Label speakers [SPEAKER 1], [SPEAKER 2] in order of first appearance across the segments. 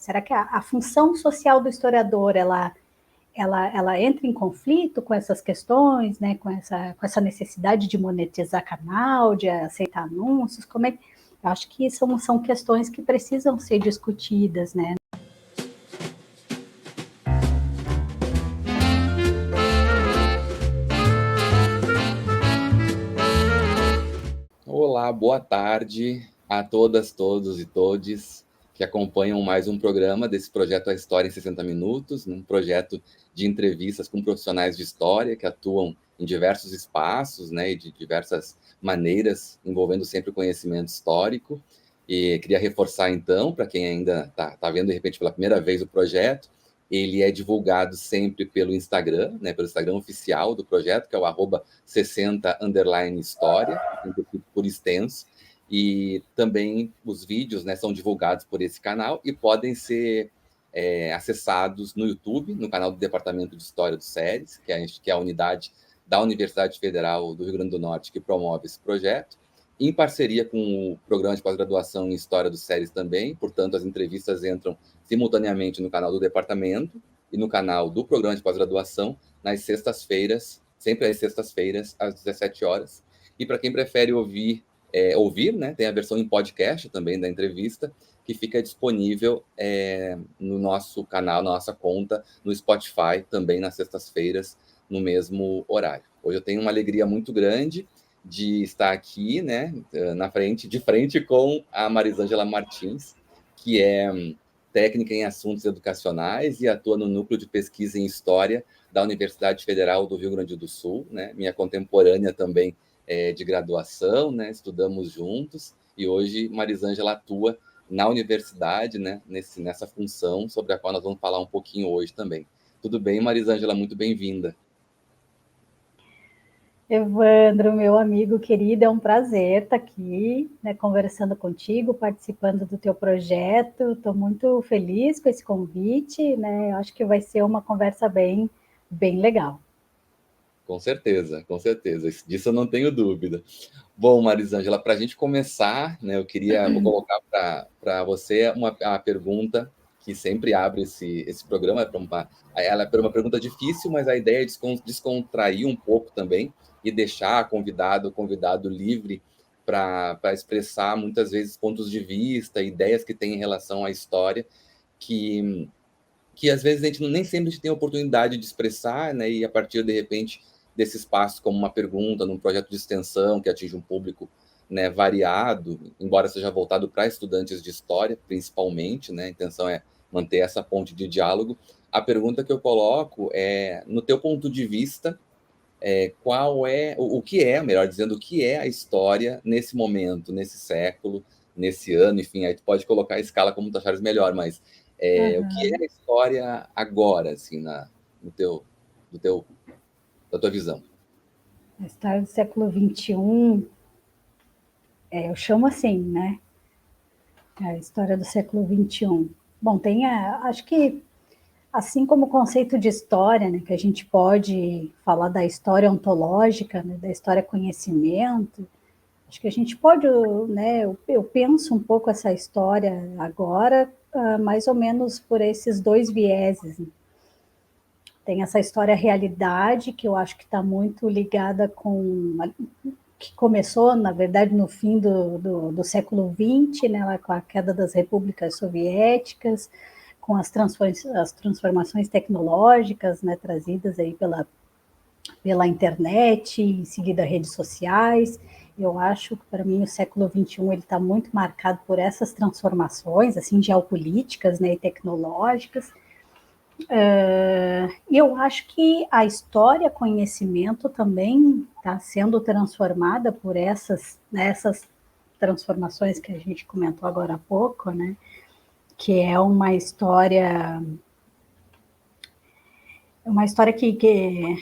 [SPEAKER 1] Será que a função social do historiador, ela entra em conflito com essas questões, né, com essa necessidade de monetizar canal, de aceitar anúncios? Como é que... Eu acho que são questões que precisam ser discutidas, né?
[SPEAKER 2] Olá, boa tarde a todas, todos e todes que acompanham mais um programa desse projeto A História em 60 Minutos, um projeto de entrevistas com profissionais de história que atuam em diversos espaços, né, e de diversas maneiras, envolvendo sempre o conhecimento histórico. E queria reforçar, então, para quem ainda está vendo, de repente, pela primeira vez o projeto, ele é divulgado sempre pelo Instagram, né, pelo Instagram oficial do projeto, que é o @60_história, por extenso, e também os vídeos, né, são divulgados por esse canal e podem ser acessados no YouTube, no canal do Departamento de História do SERES, que é a unidade da Universidade Federal do Rio Grande do Norte que promove esse projeto, em parceria com o Programa de Pós-Graduação em História do SERES também. Portanto, as entrevistas entram simultaneamente no canal do Departamento e no canal do Programa de Pós-Graduação, nas sextas-feiras, sempre às sextas-feiras, às 17 horas. E para quem prefere ouvir, né, tem a versão em podcast também da entrevista, que fica disponível no nosso canal, na nossa conta, no Spotify, também nas sextas-feiras, no mesmo horário. Hoje eu tenho uma alegria muito grande de estar aqui, né, de frente com a Marisângela Martins, que é técnica em assuntos educacionais e atua no Núcleo de Pesquisa em História da Universidade Federal do Rio Grande do Sul, né, minha contemporânea também de graduação, né, estudamos juntos, e hoje Marisângela atua na universidade, né, nessa função, sobre a qual nós vamos falar um pouquinho hoje também. Tudo bem, Marisângela? Muito bem-vinda.
[SPEAKER 1] Evandro, meu amigo querido, é um prazer estar aqui, né, conversando contigo, participando do teu projeto. Estou muito feliz com esse convite, né? Acho que vai ser uma conversa bem legal.
[SPEAKER 2] Com certeza, com certeza. Disso eu não tenho dúvida. Bom, Marisângela, para a gente começar, né, vou colocar para você a pergunta que sempre abre esse programa. Ela é uma pergunta difícil, mas a ideia é descontrair um pouco também e deixar o convidado livre para expressar, muitas vezes, pontos de vista, ideias que tem em relação à história, que às vezes a gente nem sempre a gente tem a oportunidade de expressar, né, e a partir, de repente, desse espaço como uma pergunta, num projeto de extensão que atinge um público, né, variado, embora seja voltado para estudantes de história, principalmente, né, a intenção é manter essa ponte de diálogo. A pergunta que eu coloco é, no teu ponto de vista, o que é, melhor dizendo, o que é a história nesse momento, nesse século, nesse ano, enfim, aí tu pode colocar a escala como tu achares melhor, mas o que é a história agora, assim, do teu, da tua visão?
[SPEAKER 1] A história do século XXI, eu chamo assim, né? A história do século XXI. Bom, acho que, assim como o conceito de história, né, que a gente pode falar da história ontológica, né, da história conhecimento, acho que a gente pode, né, eu penso um pouco essa história agora, mais ou menos por esses dois vieses, né? Tem essa história realidade, que eu acho que está muito ligada que começou, na verdade, no fim do século XX, né, com a queda das repúblicas soviéticas, com as transformações tecnológicas, né, trazidas aí pela internet, em seguida redes sociais. Eu acho que, para mim, o século XXI ele está muito marcado por essas transformações, assim, geopolíticas, né, e tecnológicas. E eu acho que a história, conhecimento também está sendo transformada por essas transformações que a gente comentou agora há pouco, né? Que é uma história que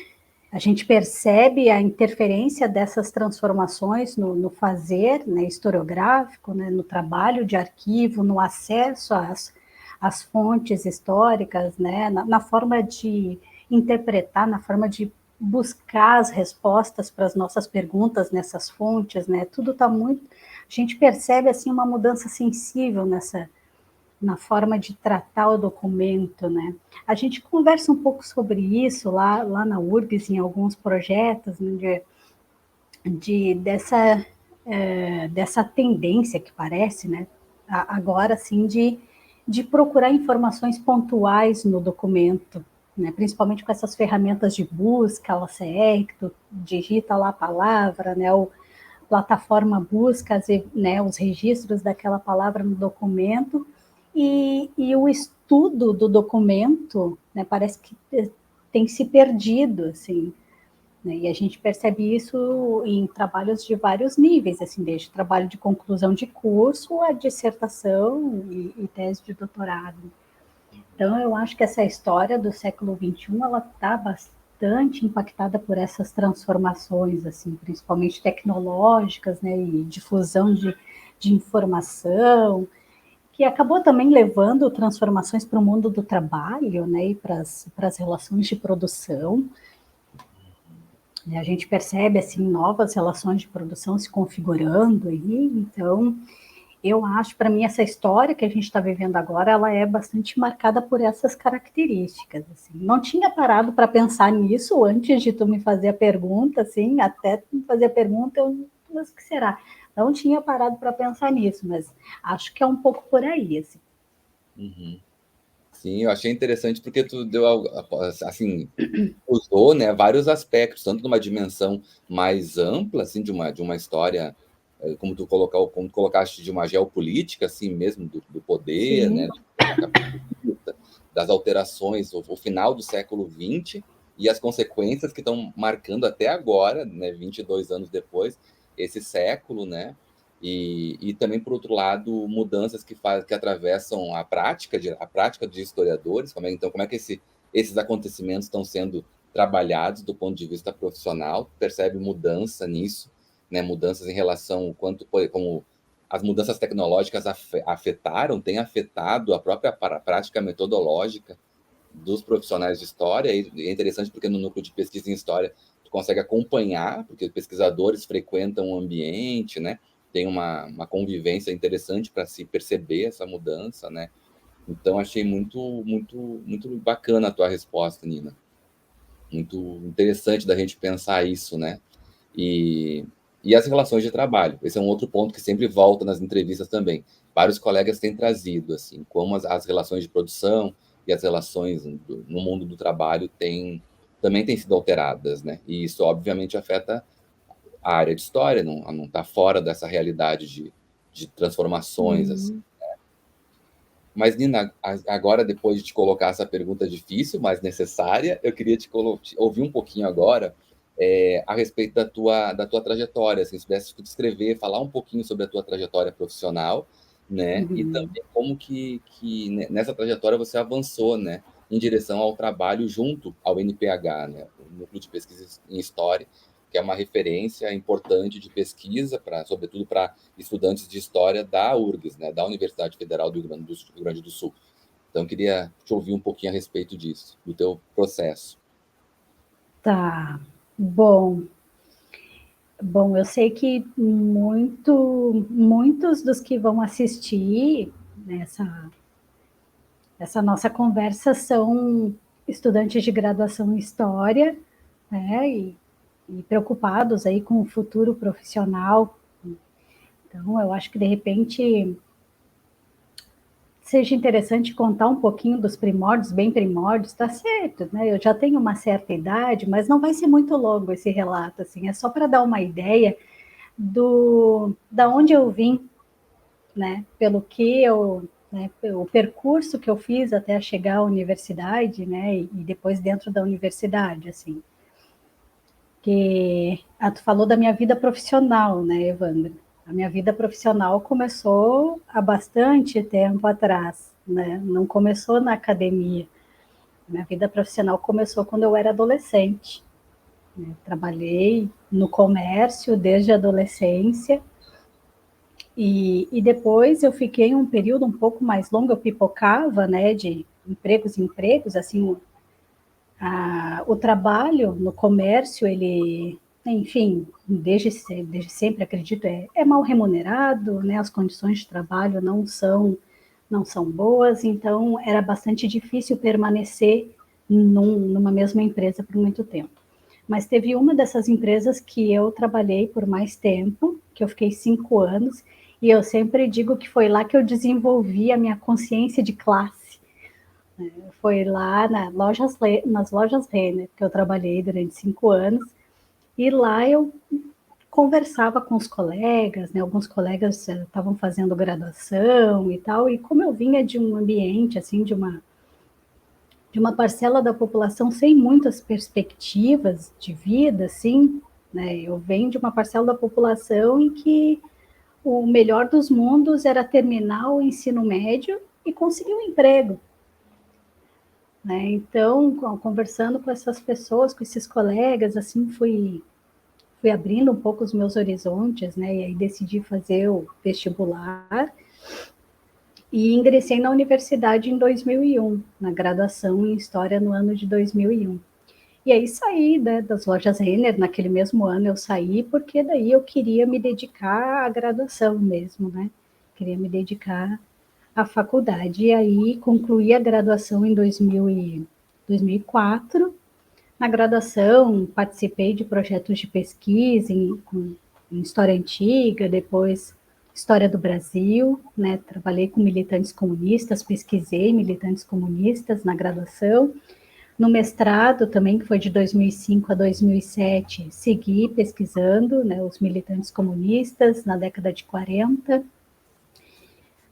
[SPEAKER 1] a gente percebe a interferência dessas transformações no fazer, né, historiográfico, né, no trabalho de arquivo, no acesso às fontes históricas, né, na forma de interpretar, na forma de buscar as respostas para as nossas perguntas nessas fontes, né, tudo está muito... A gente percebe, assim, uma mudança sensível na forma de tratar o documento, né? A gente conversa um pouco sobre isso lá na URGS, em alguns projetos, né, dessa tendência que parece, né, agora, assim, de procurar informações pontuais no documento, né, principalmente com essas ferramentas de busca, a OCR, que tu digita lá a palavra, né, o plataforma busca, né, os registros daquela palavra no documento, e o estudo do documento, né, parece que tem se perdido, assim, né? E a gente percebe isso em trabalhos de vários níveis, assim, desde trabalho de conclusão de curso a dissertação e tese de doutorado. Então, eu acho que essa história do século XXI, ela está bastante impactada por essas transformações, assim, principalmente tecnológicas, né, e difusão de informação, que acabou também levando transformações para o mundo do trabalho, né, e para as relações de produção. A gente percebe assim novas relações de produção se configurando aí, então eu acho, para mim, essa história que a gente está vivendo agora, ela é bastante marcada por essas características. Assim. Não tinha parado para pensar nisso antes de tu me fazer a pergunta, assim, até tu me fazer a pergunta, mas o que será? Não tinha parado para pensar nisso, mas acho que é um pouco por aí, assim.
[SPEAKER 2] Uhum. Sim, eu achei interessante porque tu deu, assim, usou, né, vários aspectos, tanto numa dimensão mais ampla, assim, de uma história, como tu colocaste, de uma geopolítica, assim mesmo, do poder, né,
[SPEAKER 1] Sim.
[SPEAKER 2] capitalista, das alterações, o final do século XX e as consequências que estão marcando até agora, né, 22 anos depois, esse século, né, e também, por outro lado, mudanças que atravessam a prática de historiadores, como é que esses acontecimentos estão sendo trabalhados do ponto de vista profissional, percebe mudança nisso, né, mudanças em relação ao quanto, como as mudanças tecnológicas têm afetado a própria prática metodológica dos profissionais de história, e é interessante porque no núcleo de pesquisa em história tu consegue acompanhar, porque os pesquisadores frequentam o ambiente, né, tem uma convivência interessante para se perceber essa mudança, né, então achei muito, muito, muito bacana a tua resposta, Nina. Muito interessante da gente pensar isso, né? E, e as relações de trabalho. Esse é um outro ponto que sempre volta nas entrevistas também. Vários colegas têm trazido, assim, como as relações de produção e as relações no mundo do trabalho também têm sido alteradas, né? E isso, obviamente, afeta a área de história, não está fora dessa realidade de transformações, assim. Mas, Nina, agora, depois de te colocar essa pergunta difícil, mas necessária, eu queria te ouvir um pouquinho agora a respeito da tua trajetória, assim, se pudesse descrever, falar um pouquinho sobre a tua trajetória profissional, né? E também como que nessa trajetória você avançou, né? Em direção ao trabalho junto ao NPH, né? O Núcleo de Pesquisa em História, que é uma referência importante de pesquisa, sobretudo para estudantes de história da URGS, né, da Universidade Federal do Rio Grande do Sul. Então, queria te ouvir um pouquinho a respeito disso, do teu processo.
[SPEAKER 1] Tá. Bom, eu sei que muitos dos que vão assistir essa nossa conversa são estudantes de graduação em História, né, e preocupados aí com o futuro profissional. Então, eu acho que, de repente, seja interessante contar um pouquinho dos primórdios, bem primórdios, tá certo, né? Eu já tenho uma certa idade, mas não vai ser muito longo esse relato, assim, é só para dar uma ideia da onde eu vim, né? Pelo que né, o percurso que eu fiz até chegar à universidade, né? E depois dentro da universidade, assim. Que tu falou da minha vida profissional, né, Evandro? A minha vida profissional começou há bastante tempo atrás, né? Não começou na academia. Minha vida profissional começou quando eu era adolescente. Né? Trabalhei no comércio desde a adolescência e depois eu fiquei um período um pouco mais longo, eu pipocava, né, de empregos em empregos, assim, o trabalho no comércio, ele, enfim, desde sempre acredito, é mal remunerado, né? As condições de trabalho não são não são boas, então era bastante difícil permanecer numa mesma empresa por muito tempo. Mas teve uma dessas empresas que eu trabalhei por mais tempo, que eu fiquei 5 anos, e eu sempre digo que foi lá que eu desenvolvi a minha consciência de classe. Foi lá nas lojas Renner que eu trabalhei durante 5 anos, e lá eu conversava com os colegas, né? Alguns colegas estavam fazendo graduação e tal, e como eu vinha de um ambiente, assim, de uma parcela da população sem muitas perspectivas de vida, assim, né? Eu venho de uma parcela da população em que o melhor dos mundos era terminar o ensino médio e conseguir um emprego, né? Então, conversando com essas pessoas, com esses colegas, assim, fui abrindo um pouco os meus horizontes, né? E aí decidi fazer o vestibular e ingressei na universidade em 2001, na graduação em História no ano de 2001. E aí saí, né, das lojas Renner, naquele mesmo ano eu saí, porque daí eu queria me dedicar à graduação mesmo, né? Queria me dedicar à faculdade. E aí concluí a graduação em 2004. Na graduação, participei de projetos de pesquisa em história antiga, depois história do Brasil, né? Trabalhei com militantes comunistas, pesquisei militantes comunistas na graduação. No mestrado também, que foi de 2005 a 2007, segui pesquisando, né, os militantes comunistas na década de 40.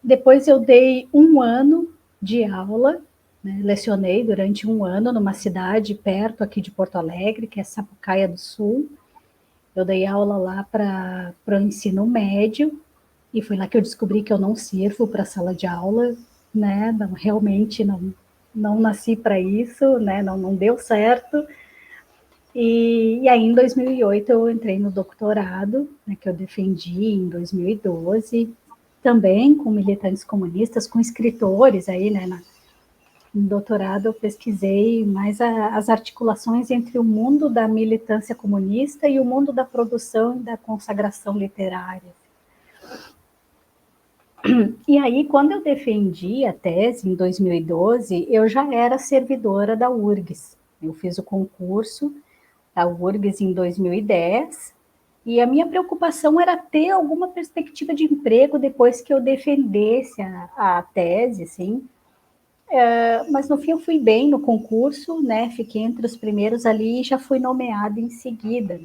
[SPEAKER 1] Depois eu dei um ano de aula, né, lecionei durante um ano numa cidade perto aqui de Porto Alegre, que é Sapucaia do Sul. Eu dei aula lá para o ensino médio, e foi lá que eu descobri que eu não sirvo para sala de aula, né? Não, realmente não nasci para isso, né? Não deu certo. E aí, em 2008, eu entrei no doutorado, né, que eu defendi em 2012, também com militantes comunistas, com escritores aí, né? No doutorado, eu pesquisei mais as articulações entre o mundo da militância comunista e o mundo da produção e da consagração literária. E aí, quando eu defendi a tese, em 2012, eu já era servidora da URGS. Eu fiz o concurso da URGS em 2010, e a minha preocupação era ter alguma perspectiva de emprego depois que eu defendesse a tese, assim. Mas no fim eu fui bem no concurso, né? Fiquei entre os primeiros ali e já fui nomeada em seguida.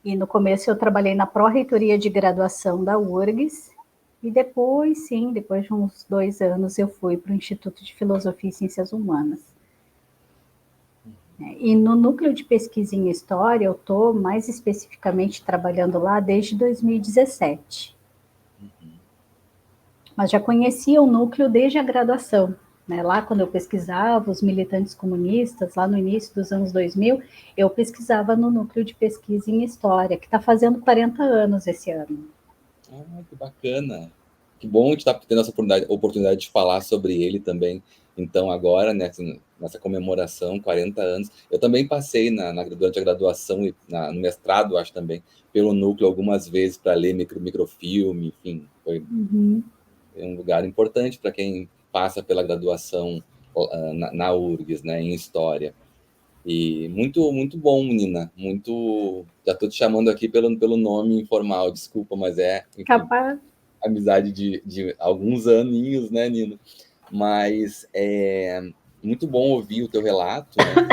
[SPEAKER 1] E no começo eu trabalhei na pró-reitoria de graduação da URGS, e depois, sim, depois de uns 2 anos, eu fui para o Instituto de Filosofia e Ciências Humanas. E no núcleo de pesquisa em História, eu estou mais especificamente trabalhando lá desde 2017. Mas já conhecia o núcleo desde a graduação. Né? Lá, quando eu pesquisava os militantes comunistas, lá no início dos anos 2000, eu pesquisava no núcleo de pesquisa em História, que está fazendo 40 anos esse ano.
[SPEAKER 2] Ah, que bacana. Que bom de estar tendo essa oportunidade de falar sobre ele também. Então, agora, nessa comemoração, 40 anos, eu também passei durante a graduação e no mestrado, acho também, pelo núcleo algumas vezes para ler microfilme, enfim, foi um lugar importante para quem passa pela graduação na URGS, né, em História. E muito, muito bom, Nina. Muito. Já estou te chamando aqui pelo nome informal, desculpa, mas enfim,
[SPEAKER 1] Capaz.
[SPEAKER 2] amizade de alguns aninhos, né, Nina? Mas é muito bom ouvir o teu relato, né?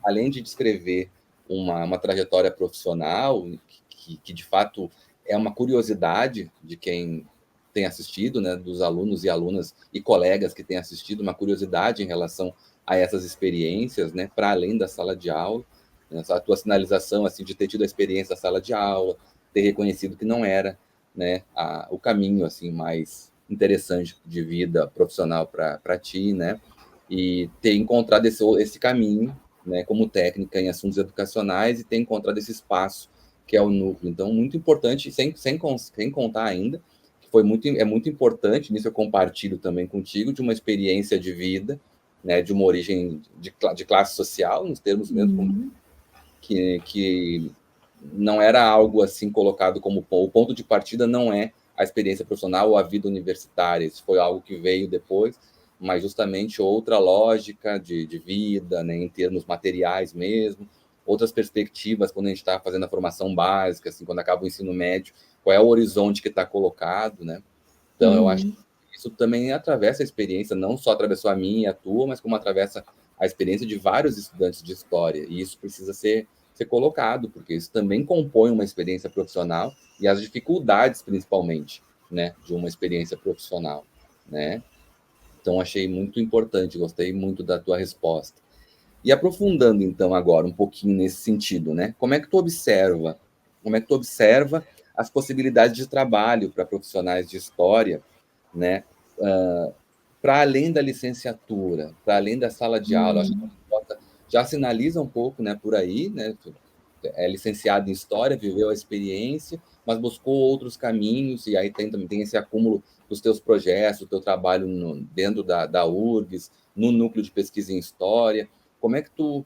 [SPEAKER 2] Além de descrever uma trajetória profissional, que de fato é uma curiosidade de quem tem assistido, né, dos alunos e alunas e colegas que têm assistido, uma curiosidade em relação a essas experiências, né, para além da sala de aula, né, a tua sinalização assim de ter tido a experiência da sala de aula, ter reconhecido que não era, né, o caminho assim mais interessante de vida profissional para ti, né, e ter encontrado esse caminho, né, como técnica em assuntos educacionais e ter encontrado esse espaço que é o núcleo. Então, muito importante, sem contar ainda, que é muito importante, nisso eu compartilho também contigo, de uma experiência de vida, né, de uma origem de classe social, nos termos mesmo, que não era algo assim colocado como o ponto de partida não é a experiência profissional ou a vida universitária? Isso foi algo que veio depois, mas justamente outra lógica de vida, né, em termos materiais mesmo, outras perspectivas quando a gente está fazendo a formação básica, assim, quando acaba o ensino médio, qual é o horizonte que está colocado, né? Então, eu acho que isso também atravessa a experiência, não só atravessou a minha e a tua, mas como atravessa a experiência de vários estudantes de história. E isso precisa ser colocado, porque isso também compõe uma experiência profissional e as dificuldades, principalmente, né, de uma experiência profissional, né? Então, achei muito importante, gostei muito da tua resposta. E aprofundando, então, agora um pouquinho nesse sentido, né? Como é que tu observa as possibilidades de trabalho para profissionais de história, né? Para além da licenciatura, para além da sala de aula, acho que a resposta já sinaliza um pouco, né, por aí, né? É licenciado em História, viveu a experiência, mas buscou outros caminhos, e aí também tem esse acúmulo dos teus projetos, do teu trabalho dentro da URGS, no núcleo de pesquisa em História. Como é que tu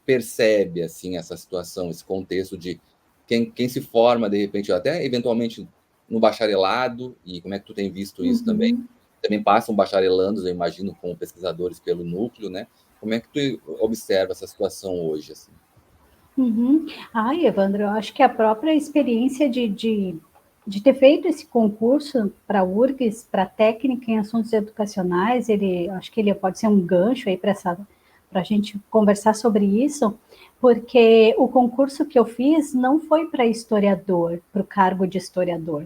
[SPEAKER 2] percebe, assim, essa situação, esse contexto de quem se forma, de repente, até eventualmente no bacharelado, e como é que tu tem visto isso também?
[SPEAKER 1] Uhum.
[SPEAKER 2] Também passam bacharelandos, eu imagino, como pesquisadores pelo núcleo, né? Como é que tu observa essa situação hoje, assim?
[SPEAKER 1] Uhum. Ai, Evandro, eu acho que a própria experiência de ter feito esse concurso para a URGS, para técnica em assuntos educacionais, acho que ele pode ser um gancho aí para a gente conversar sobre isso, porque o concurso que eu fiz não foi para historiador, para o cargo de historiador,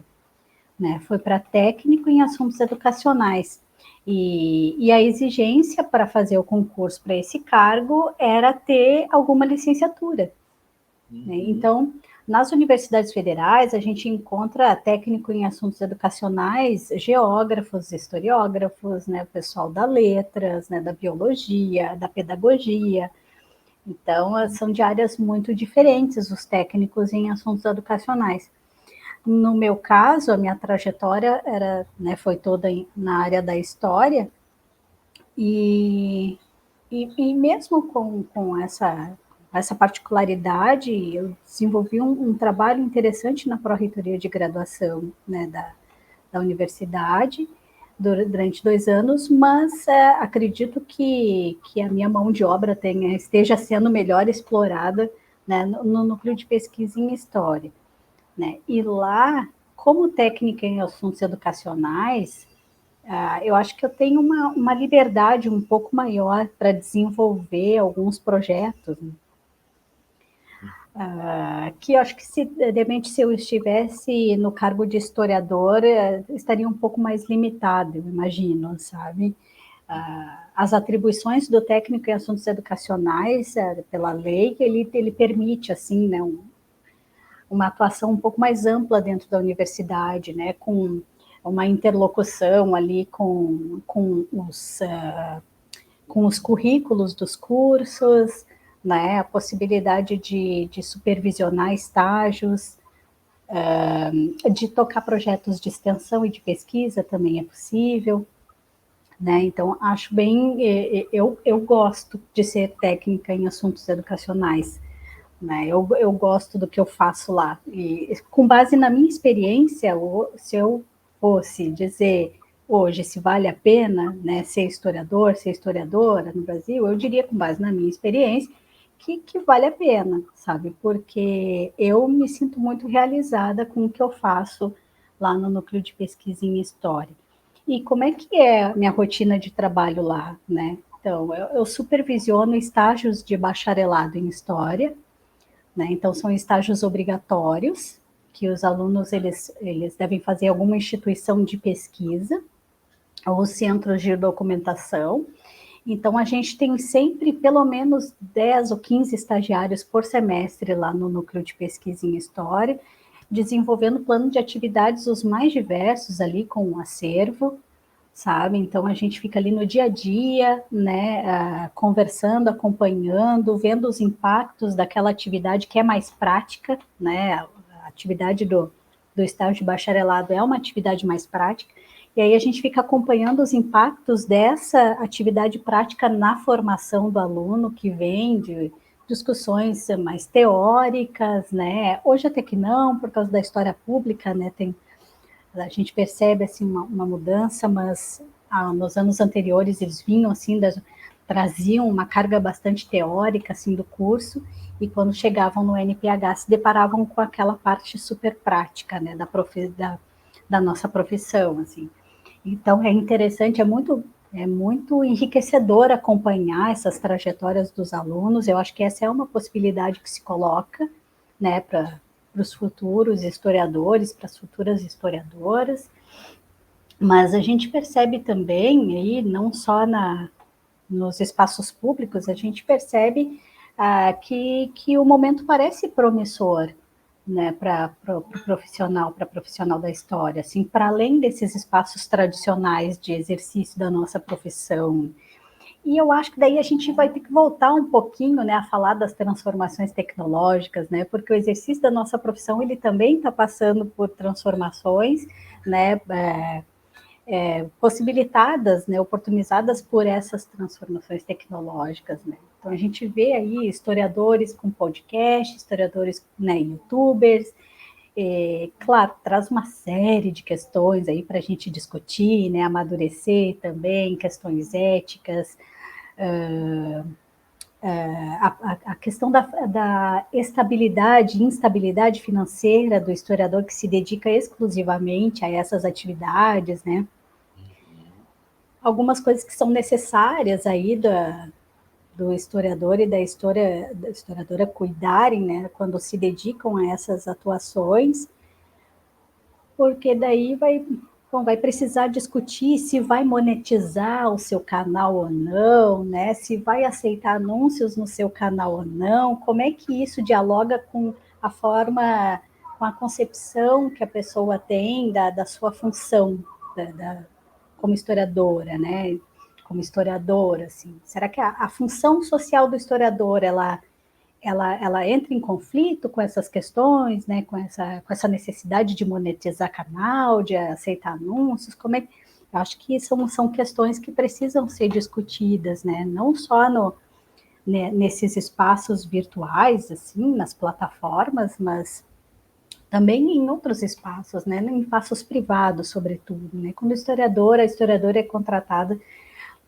[SPEAKER 1] né? Foi para técnico em assuntos educacionais. E a exigência para fazer o concurso para esse cargo era ter alguma licenciatura, né? Então, nas universidades federais, a gente encontra técnico em assuntos educacionais, geógrafos, historiógrafos, né, o pessoal da letras, né, da biologia, da pedagogia. Então, são de áreas muito diferentes os técnicos em assuntos educacionais. No meu caso, a minha trajetória foi toda na área da história, e, e mesmo com essa particularidade, eu desenvolvi um trabalho interessante na pró-reitoria de graduação, né, da universidade durante 2 anos, mas acredito que a minha mão de obra esteja sendo melhor explorada, né, no núcleo de pesquisa em história, né? E lá, como técnica em assuntos educacionais, eu acho que eu tenho uma liberdade um pouco maior para desenvolver alguns projetos, né? Que eu acho que de repente se eu estivesse no cargo de historiador, estaria um pouco mais limitado, eu imagino, sabe? As atribuições do técnico em assuntos educacionais, pela lei, ele permite, assim, né, uma atuação um pouco mais ampla dentro da universidade, né, com uma interlocução ali com os currículos dos cursos, né, a possibilidade de supervisionar estágios, de tocar projetos de extensão e de pesquisa também é possível, né? Então, acho bem, eu gosto de ser técnica em assuntos educacionais, né? Eu gosto do que eu faço lá. E com base na minha experiência, se eu fosse dizer hoje se vale a pena, né, ser historiador, ser historiadora no Brasil, eu diria com base na minha experiência que vale a pena, sabe? Porque eu me sinto muito realizada com o que eu faço lá no núcleo de pesquisa em história. E como é que é a minha rotina de trabalho lá, né? Então, eu supervisiono estágios de bacharelado em história, né? Então, são estágios obrigatórios, que os alunos eles devem fazer alguma instituição de pesquisa, ou centros de documentação. Então, a gente tem sempre pelo menos 10 ou 15 estagiários por semestre lá no núcleo de pesquisa em história, desenvolvendo plano de atividades os mais diversos ali com o acervo, sabe? Então a gente fica ali no dia a dia, né, conversando, acompanhando, vendo os impactos daquela atividade que é mais prática, né? A atividade do estágio de bacharelado é uma atividade mais prática, e aí a gente fica acompanhando os impactos dessa atividade prática na formação do aluno, que vem de discussões mais teóricas, né? Hoje até que não, por causa da história pública, né? A gente percebe assim uma mudança, mas nos anos anteriores eles vinham assim, traziam uma carga bastante teórica assim do curso, e quando chegavam no NPH se deparavam com aquela parte super prática, né, da nossa profissão, assim. Então é interessante, é muito enriquecedor acompanhar essas trajetórias dos alunos. Eu acho que essa é uma possibilidade que se coloca, né, para os futuros historiadores, para as futuras historiadoras. Mas a gente percebe também aí, não só nos espaços públicos, a gente percebe que o momento parece promissor, né, para o profissional, para profissional da história, assim, para além desses espaços tradicionais de exercício da nossa profissão. E eu acho que daí a gente vai ter que voltar um pouquinho, né, a falar das transformações tecnológicas, né, porque o exercício da nossa profissão ele também está passando por transformações, né, possibilitadas, né, oportunizadas por essas transformações tecnológicas, né. Então a gente vê aí historiadores com podcast, historiadores, né, YouTubers, claro, traz uma série de questões aí para a gente discutir, né, amadurecer também, questões éticas, a questão da estabilidade e instabilidade financeira do historiador que se dedica exclusivamente a essas atividades, né? Algumas coisas que são necessárias aí do historiador e da historiadora cuidarem, né, quando se dedicam a essas atuações, porque daí vai precisar discutir se vai monetizar o seu canal ou não, né? Se vai aceitar anúncios no seu canal ou não, como é que isso dialoga com a forma, com a concepção que a pessoa tem da sua função como historiadora, né? Como historiadora, assim. Será que a função social do historiador, ela entra em conflito com essas questões, né, com essa necessidade de monetizar canal, de aceitar anúncios? Como é que... Eu acho que são questões que precisam ser discutidas, né, não só nesses espaços virtuais, assim, nas plataformas, mas também em outros espaços, né, em espaços privados, sobretudo, né, quando a historiadora é contratada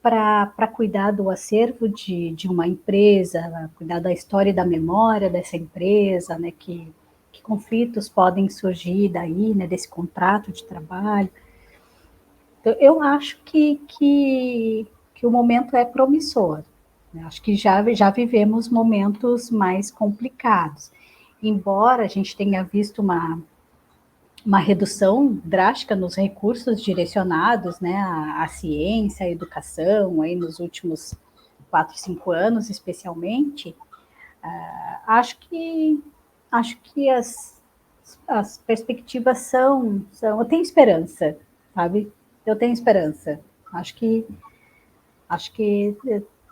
[SPEAKER 1] para cuidar do acervo de uma empresa, cuidar da história e da memória dessa empresa, né, que conflitos podem surgir daí, né, desse contrato de trabalho. Então, eu acho que o momento é promissor. Né? Acho que já vivemos momentos mais complicados. Embora a gente tenha visto uma redução drástica nos recursos direcionados, né, à ciência, à educação, aí nos últimos 4, 5 anos, especialmente, acho que as perspectivas eu tenho esperança, sabe? Eu tenho esperança. Acho que acho que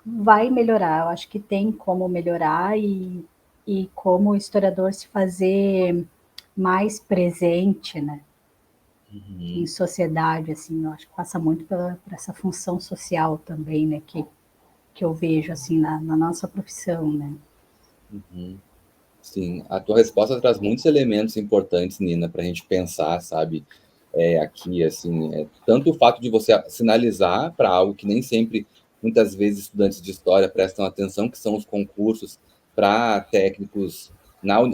[SPEAKER 1] vai melhorar. Eu acho que tem como melhorar e como o historiador se fazer mais presente, né? Em sociedade, assim, eu acho que passa muito por essa função social também, né, que eu vejo, assim, na nossa profissão, né.
[SPEAKER 2] Sim, a tua resposta traz muitos elementos importantes, Nina, para a gente pensar, sabe, aqui, assim, tanto o fato de você sinalizar para algo que nem sempre, muitas vezes, estudantes de história prestam atenção, que são os concursos para técnicos,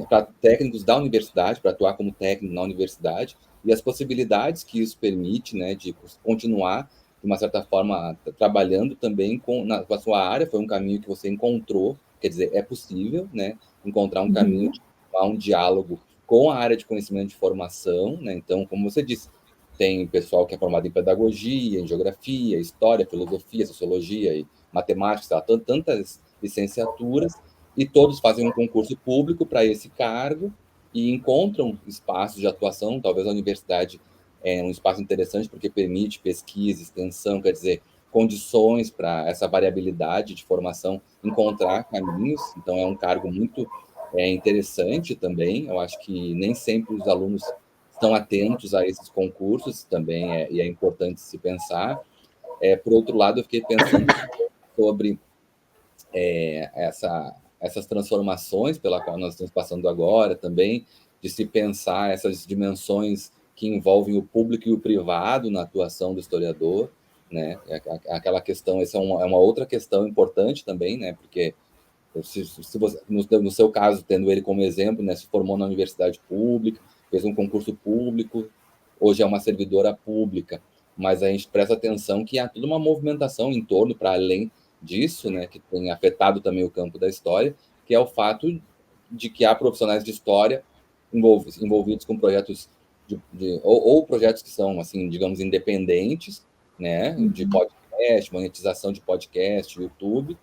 [SPEAKER 2] para técnicos da universidade, para atuar como técnico na universidade, e as possibilidades que isso permite, né, de continuar, de uma certa forma, trabalhando também com a sua área, foi um caminho que você encontrou, quer dizer, é possível, né, encontrar um caminho de um diálogo com a área de conhecimento de formação, né? Então, como você disse, tem pessoal que é formado em pedagogia, em geografia, história, filosofia, sociologia e matemática, tantas licenciaturas, e todos fazem um concurso público para esse cargo e encontram espaços de atuação. Talvez a universidade é um espaço interessante porque permite pesquisa, extensão, quer dizer, condições para essa variabilidade de formação encontrar caminhos. Então, é um cargo muito interessante também. Eu acho que nem sempre os alunos estão atentos a esses concursos também, e é importante se pensar. Por outro lado, eu fiquei pensando sobre essas transformações pela qual nós estamos passando agora também, de se pensar essas dimensões que envolvem o público e o privado na atuação do historiador, né? Aquela questão, essa é uma outra questão importante também, né? Porque se você, no seu caso, tendo ele como exemplo, né, se formou na universidade pública, fez um concurso público, hoje é uma servidora pública, mas a gente presta atenção que há toda uma movimentação em torno, para além disso, né, que tem afetado também o campo da história, que é o fato de que há profissionais de história envolvidos com projetos ou projetos que são, assim, digamos, independentes, né, de podcast, monetização de podcast, YouTube,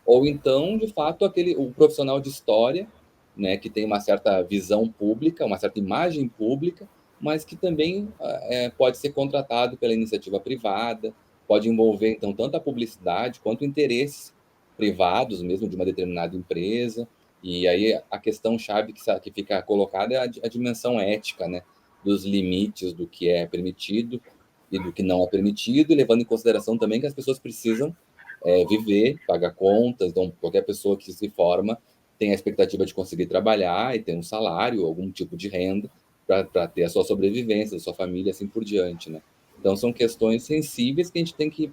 [SPEAKER 2] ou então, de fato, o profissional de história, né, que tem uma certa visão pública, uma certa imagem pública, mas que também pode ser contratado pela iniciativa privada, pode envolver, então, tanto a publicidade quanto interesses privados mesmo de uma determinada empresa. E aí a questão-chave que fica colocada é a dimensão ética, né, dos limites do que é permitido e do que não é permitido, e levando em consideração também que as pessoas precisam viver, pagar contas. Então, qualquer pessoa que se forma tem a expectativa de conseguir trabalhar e ter um salário, algum tipo de renda, para ter a sua sobrevivência, a sua família, assim por diante, né? Então, são questões sensíveis que a gente tem que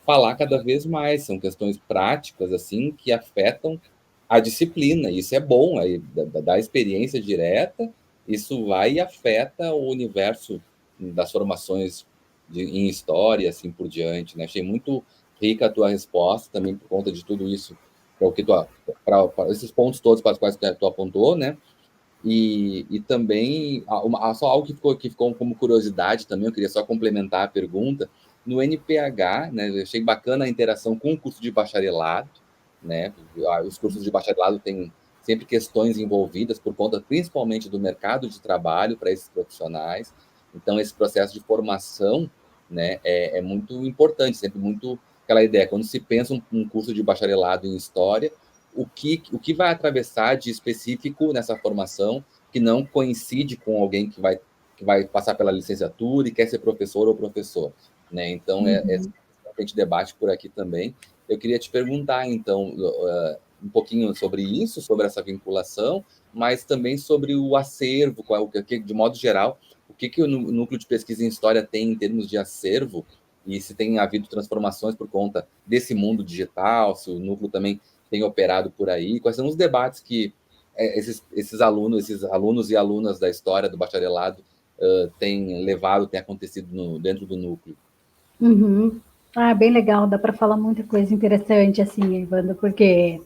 [SPEAKER 2] falar cada vez mais, são questões práticas, assim, que afetam a disciplina, e isso é bom, aí, da experiência direta, isso vai e afeta o universo das formações em história, assim por diante, né? Achei muito rica a tua resposta, também por conta de tudo isso, para esses pontos todos para os quais tu apontou, né? E também, só algo que ficou como curiosidade também, eu queria só complementar a pergunta, no NPH, né, eu achei bacana a interação com o curso de bacharelado, né, os cursos de bacharelado têm sempre questões envolvidas por conta principalmente do mercado de trabalho para esses profissionais, então esse processo de formação, né, é muito importante, sempre muito aquela ideia, quando se pensa um curso de bacharelado em História, o que vai atravessar de específico nessa formação que não coincide com alguém que vai passar pela licenciatura e quer ser professor ou professor, né? Então, a gente debate por aqui também. Eu queria te perguntar, então, um pouquinho sobre isso, sobre essa vinculação, mas também sobre o acervo, de modo geral, o que o Núcleo de Pesquisa em História tem em termos de acervo e se tem havido transformações por conta desse mundo digital, se o núcleo também tem operado por aí, quais são os debates que esses alunos e alunas da história do bacharelado têm levado, têm acontecido dentro do núcleo?
[SPEAKER 1] Uhum. Ah, bem legal, dá para falar muita coisa interessante assim, Evandro, porque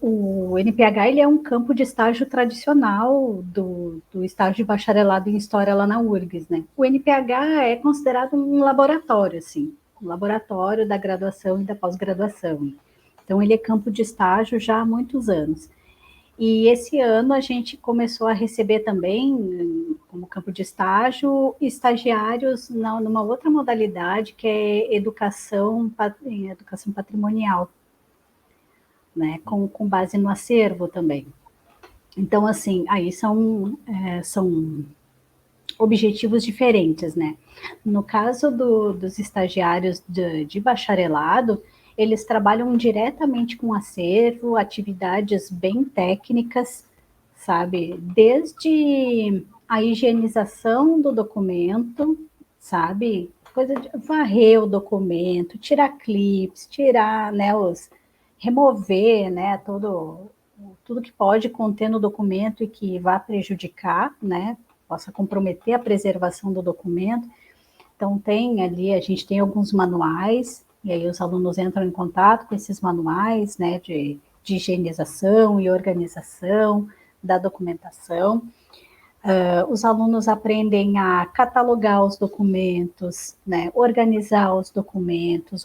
[SPEAKER 1] o NPH ele é um campo de estágio tradicional do estágio de bacharelado em História lá na URGS, né? O NPH é considerado um laboratório, assim, um laboratório da graduação e da pós-graduação. Então, ele é campo de estágio já há muitos anos. E esse ano a gente começou a receber também, como campo de estágio, estagiários numa outra modalidade, que é educação patrimonial, né, com base no acervo também. Então, assim, aí são objetivos diferentes, né? No caso dos estagiários de bacharelado, eles trabalham diretamente com acervo, atividades bem técnicas, sabe? Desde a higienização do documento, sabe? Coisa de varrer o documento, tirar clips, tirar, né, remover, né, tudo que pode conter no documento e que vá prejudicar, né, possa comprometer a preservação do documento. Então, a gente tem alguns manuais, e aí os alunos entram em contato com esses manuais, né, de higienização e organização da documentação. Os alunos aprendem a catalogar os documentos, né, organizar os documentos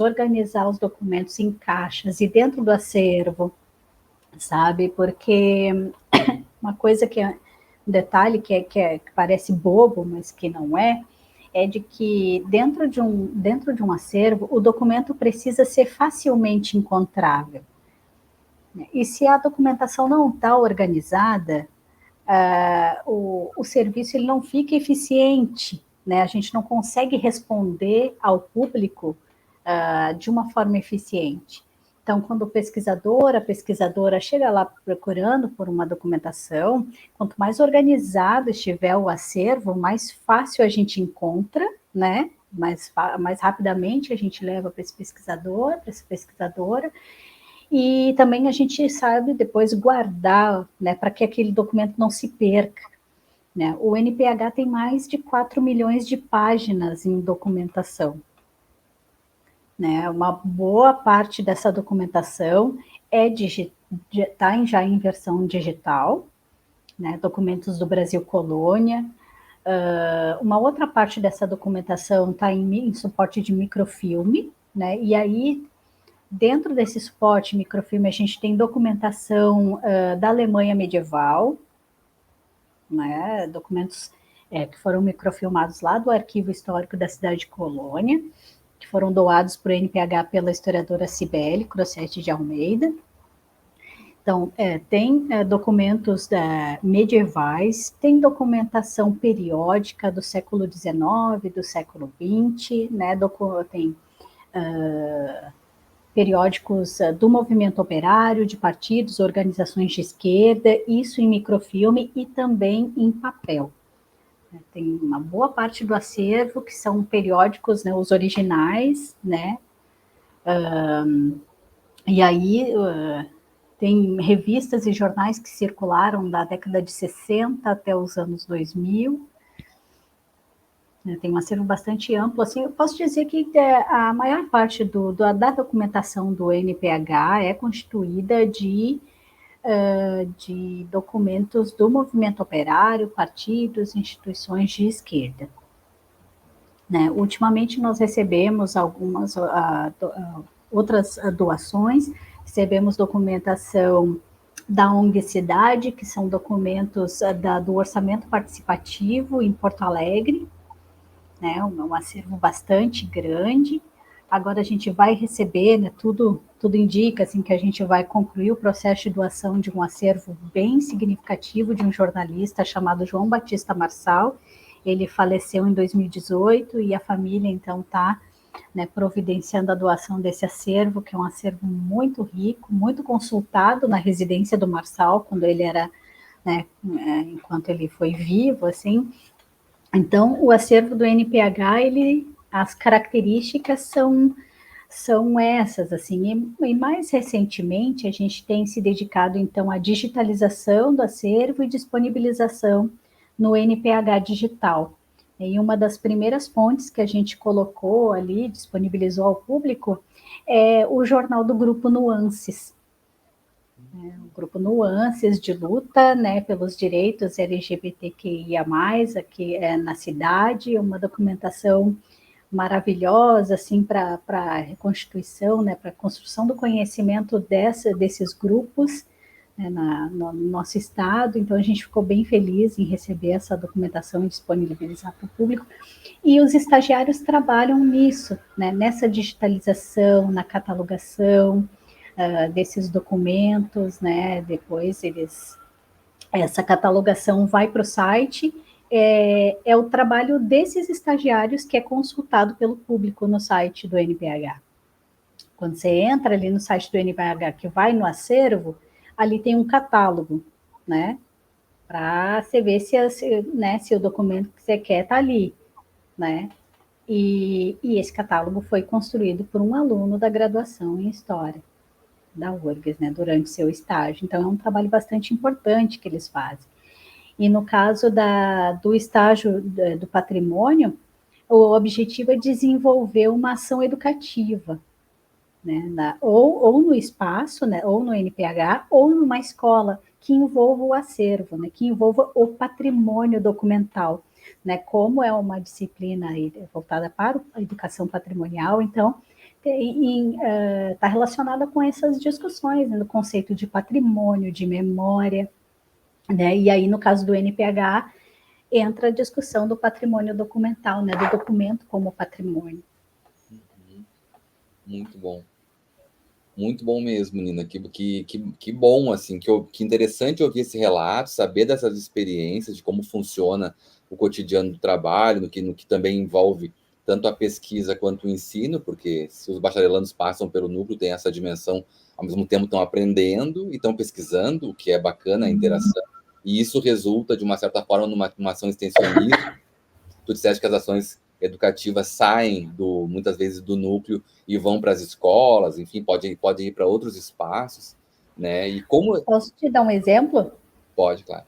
[SPEAKER 1] em caixas e dentro do acervo, sabe? Porque uma coisa um detalhe que parece bobo, mas que não é de que dentro de um acervo, o documento precisa ser facilmente encontrável. E se a documentação não está organizada, o serviço ele não fica eficiente, né? A gente não consegue responder ao público de uma forma eficiente. Então, quando o pesquisador, a pesquisadora chega lá procurando por uma documentação, quanto mais organizado estiver o acervo, mais fácil a gente encontra, né? Mais rapidamente a gente leva para esse pesquisador, para essa pesquisadora, e também a gente sabe depois guardar, né, para que aquele documento não se perca. Né? O NPH tem mais de 4 milhões de páginas em documentação. Né? Uma boa parte dessa documentação está já em versão digital, né? Documentos do Brasil Colônia. Uma outra parte dessa documentação está em suporte de microfilme, né? E aí, dentro desse suporte microfilme, a gente tem documentação da Alemanha medieval, né? Documentos que foram microfilmados lá do Arquivo Histórico da cidade de Colônia, que foram doados para o NPH pela historiadora Cibele Crossetti de Almeida. Então, tem documentos medievais, tem documentação periódica do século XIX, do século XX, né? Tem periódicos do movimento operário, de partidos, organizações de esquerda, isso em microfilme e também em papel. Tem uma boa parte do acervo que são periódicos, né, os originais, né? E aí tem revistas e jornais que circularam da década de 60 até os anos 2000. Tem um acervo bastante amplo. Assim, eu posso dizer que a maior parte da documentação do NPH é constituída de documentos do movimento operário, partidos, instituições de esquerda. Né? Ultimamente, nós recebemos algumas outras doações, recebemos documentação da ONG Cidade, que são documentos do orçamento participativo em Porto Alegre, né? Um acervo bastante grande. Agora a gente vai receber, né, tudo indica assim, que a gente vai concluir o processo de doação de um acervo bem significativo de um jornalista chamado João Batista Marçal. Ele faleceu em 2018 e a família, então, está, né, providenciando a doação desse acervo, que é um acervo muito rico, muito consultado na residência do Marçal, quando ele era, né, enquanto ele foi vivo, assim. Então, o acervo do NPH, as características são essas, assim, e mais recentemente a gente tem se dedicado, então, à digitalização do acervo e disponibilização no NPH digital. E uma das primeiras fontes que a gente colocou ali, disponibilizou ao público, é o jornal do Grupo Nuances. O Grupo Nuances de luta, né, pelos direitos LGBTQIA+, aqui na cidade, uma documentação maravilhosa, assim, para a reconstituição, né, para a construção do conhecimento desses grupos, né, no nosso estado. Então, a gente ficou bem feliz em receber essa documentação e disponibilizar para o público. E os estagiários trabalham nisso, né, nessa digitalização, na catalogação desses documentos, né, depois essa catalogação vai para o site. É o trabalho desses estagiários que é consultado pelo público no site do NPH. Quando você entra ali no site do NPH, que vai no acervo, ali tem um catálogo, né? Para você ver se o documento que você quer está ali, né? E esse catálogo foi construído por um aluno da graduação em História da URGS, né? Durante seu estágio. Então, é um trabalho bastante importante que eles fazem. E no caso do estágio do patrimônio, o objetivo é desenvolver uma ação educativa, né, ou no espaço, né, ou no NPH, ou numa escola que envolva o acervo, né, que envolva o patrimônio documental, né, como é uma disciplina voltada para a educação patrimonial, então está relacionada com essas discussões, né, no conceito de patrimônio, de memória, né, e aí no caso do NPH entra a discussão do patrimônio documental, né, do documento como patrimônio.
[SPEAKER 2] Muito bom. Muito bom mesmo, Nina. Que bom, assim, que interessante ouvir esse relato, saber dessas experiências, de como funciona o cotidiano do trabalho, no que também envolve tanto a pesquisa quanto o ensino, porque se os bacharelandos passam pelo núcleo, tem essa dimensão, ao mesmo tempo estão aprendendo e estão pesquisando, o que é bacana, a interação, e isso resulta, de uma certa forma, numa ação extensionista. Tu disseste que as ações educativas saem, muitas vezes, do núcleo e vão para as escolas, enfim, podem ir para outros espaços, né? E como...
[SPEAKER 1] Posso te dar um exemplo?
[SPEAKER 2] Pode, claro.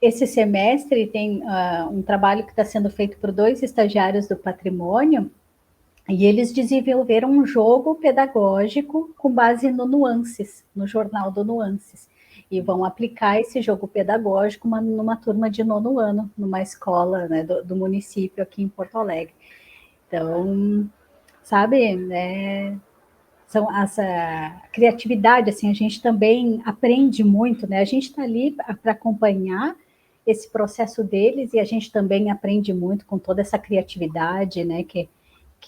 [SPEAKER 1] Esse semestre tem um trabalho que está sendo feito por 2 estagiários do patrimônio, e eles desenvolveram um jogo pedagógico com base no Nuances, no jornal do Nuances. E vão aplicar esse jogo pedagógico numa turma de 9º ano, numa escola, né, do município aqui em Porto Alegre. Então, sabe, né, essa criatividade, assim, a gente também aprende muito, né? A gente está ali para acompanhar esse processo deles, e a gente também aprende muito com toda essa criatividade, né, que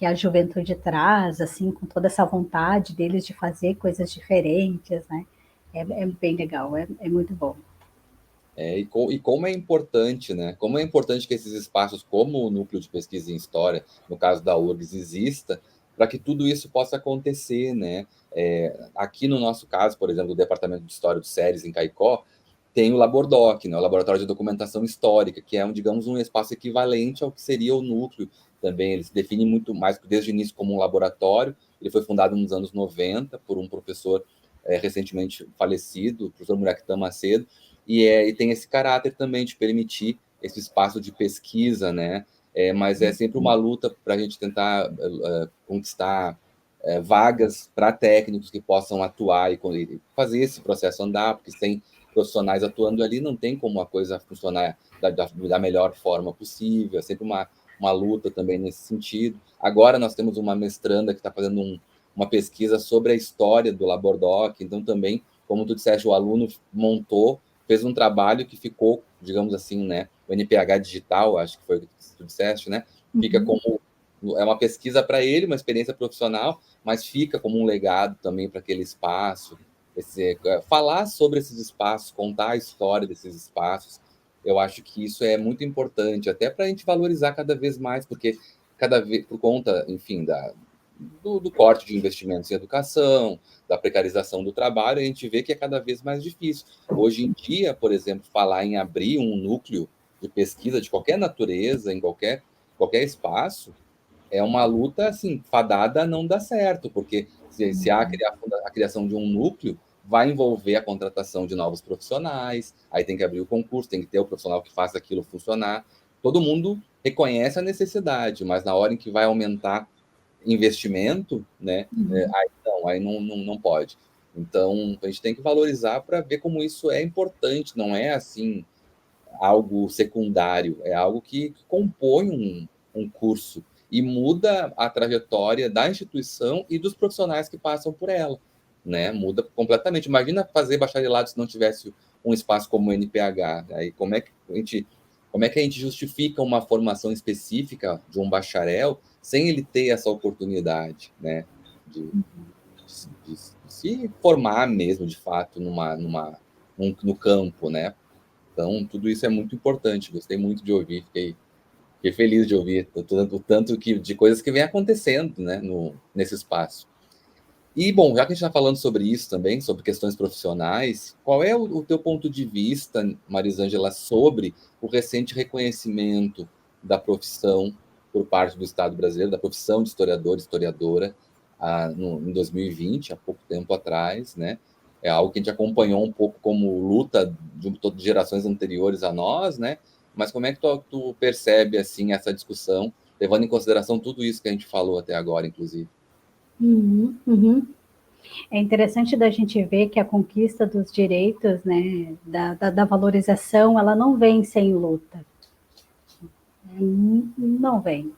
[SPEAKER 1] a juventude traz, assim, com toda essa vontade deles de fazer coisas diferentes, né? É bem legal, é muito bom.
[SPEAKER 2] E como é importante, né? Como é importante que esses espaços, como o Núcleo de Pesquisa em História, no caso da URGS, exista, para que tudo isso possa acontecer, né? Aqui no nosso caso, por exemplo, do Departamento de História do SERES, em Caicó, tem o Labordoc, né? O Laboratório de Documentação Histórica, que é, digamos, um espaço equivalente ao que seria o núcleo também. Ele se define muito mais, desde o início, como um laboratório. Ele foi fundado nos anos 90 por um professor recentemente falecido, o professor Muraquitã Macedo, e tem esse caráter também de permitir esse espaço de pesquisa, né? Mas é sempre uma luta para a gente tentar conquistar vagas para técnicos que possam atuar e fazer esse processo andar, porque sem profissionais atuando ali não tem como a coisa funcionar da melhor forma possível, é sempre uma luta também nesse sentido. Agora nós temos uma mestranda que está fazendo uma pesquisa sobre a história do Labordoc, então também, como tu disseste, o aluno fez um trabalho que ficou, digamos assim, né, o NPH digital, acho que foi o que tu disseste, né, fica como, é uma pesquisa para ele, uma experiência profissional, mas fica como um legado também para aquele espaço, falar sobre esses espaços, contar a história desses espaços, eu acho que isso é muito importante, até para a gente valorizar cada vez mais, porque cada vez, por conta, enfim, do corte de investimentos em educação, da precarização do trabalho, a gente vê que é cada vez mais difícil. Hoje em dia, por exemplo, falar em abrir um núcleo de pesquisa de qualquer natureza, em qualquer espaço, é uma luta assim, fadada a não dar certo, porque se há a criação de um núcleo, vai envolver a contratação de novos profissionais, aí tem que abrir o concurso, tem que ter o profissional que faça aquilo funcionar. Todo mundo reconhece a necessidade, mas na hora em que vai aumentar investimento, né? Aí não pode. Então, a gente tem que valorizar para ver como isso é importante, não é assim algo secundário, é algo que compõe um curso e muda a trajetória da instituição e dos profissionais que passam por ela, né? Muda completamente. Imagina fazer bacharelado se não tivesse um espaço como o NPH. Aí como é que a gente justifica uma formação específica de um bacharel sem ele ter essa oportunidade, né? De se formar mesmo, de fato, no campo, né? Então, tudo isso é muito importante. Gostei muito de ouvir, fiquei feliz de ouvir o tanto de coisas que vem acontecendo, né, nesse espaço. E, bom, já que a gente está falando sobre isso também, sobre questões profissionais, qual é o teu ponto de vista, Marisângela, sobre o recente reconhecimento da profissão por parte do Estado brasileiro, da profissão de historiador e historiadora, em 2020, há pouco tempo atrás, né? É algo que a gente acompanhou um pouco como luta de gerações anteriores a nós, né? Mas como é que tu percebe, assim, essa discussão, levando em consideração tudo isso que a gente falou até agora, inclusive?
[SPEAKER 1] É interessante da gente ver que a conquista dos direitos, né, da valorização, ela não vem sem luta. Não vem.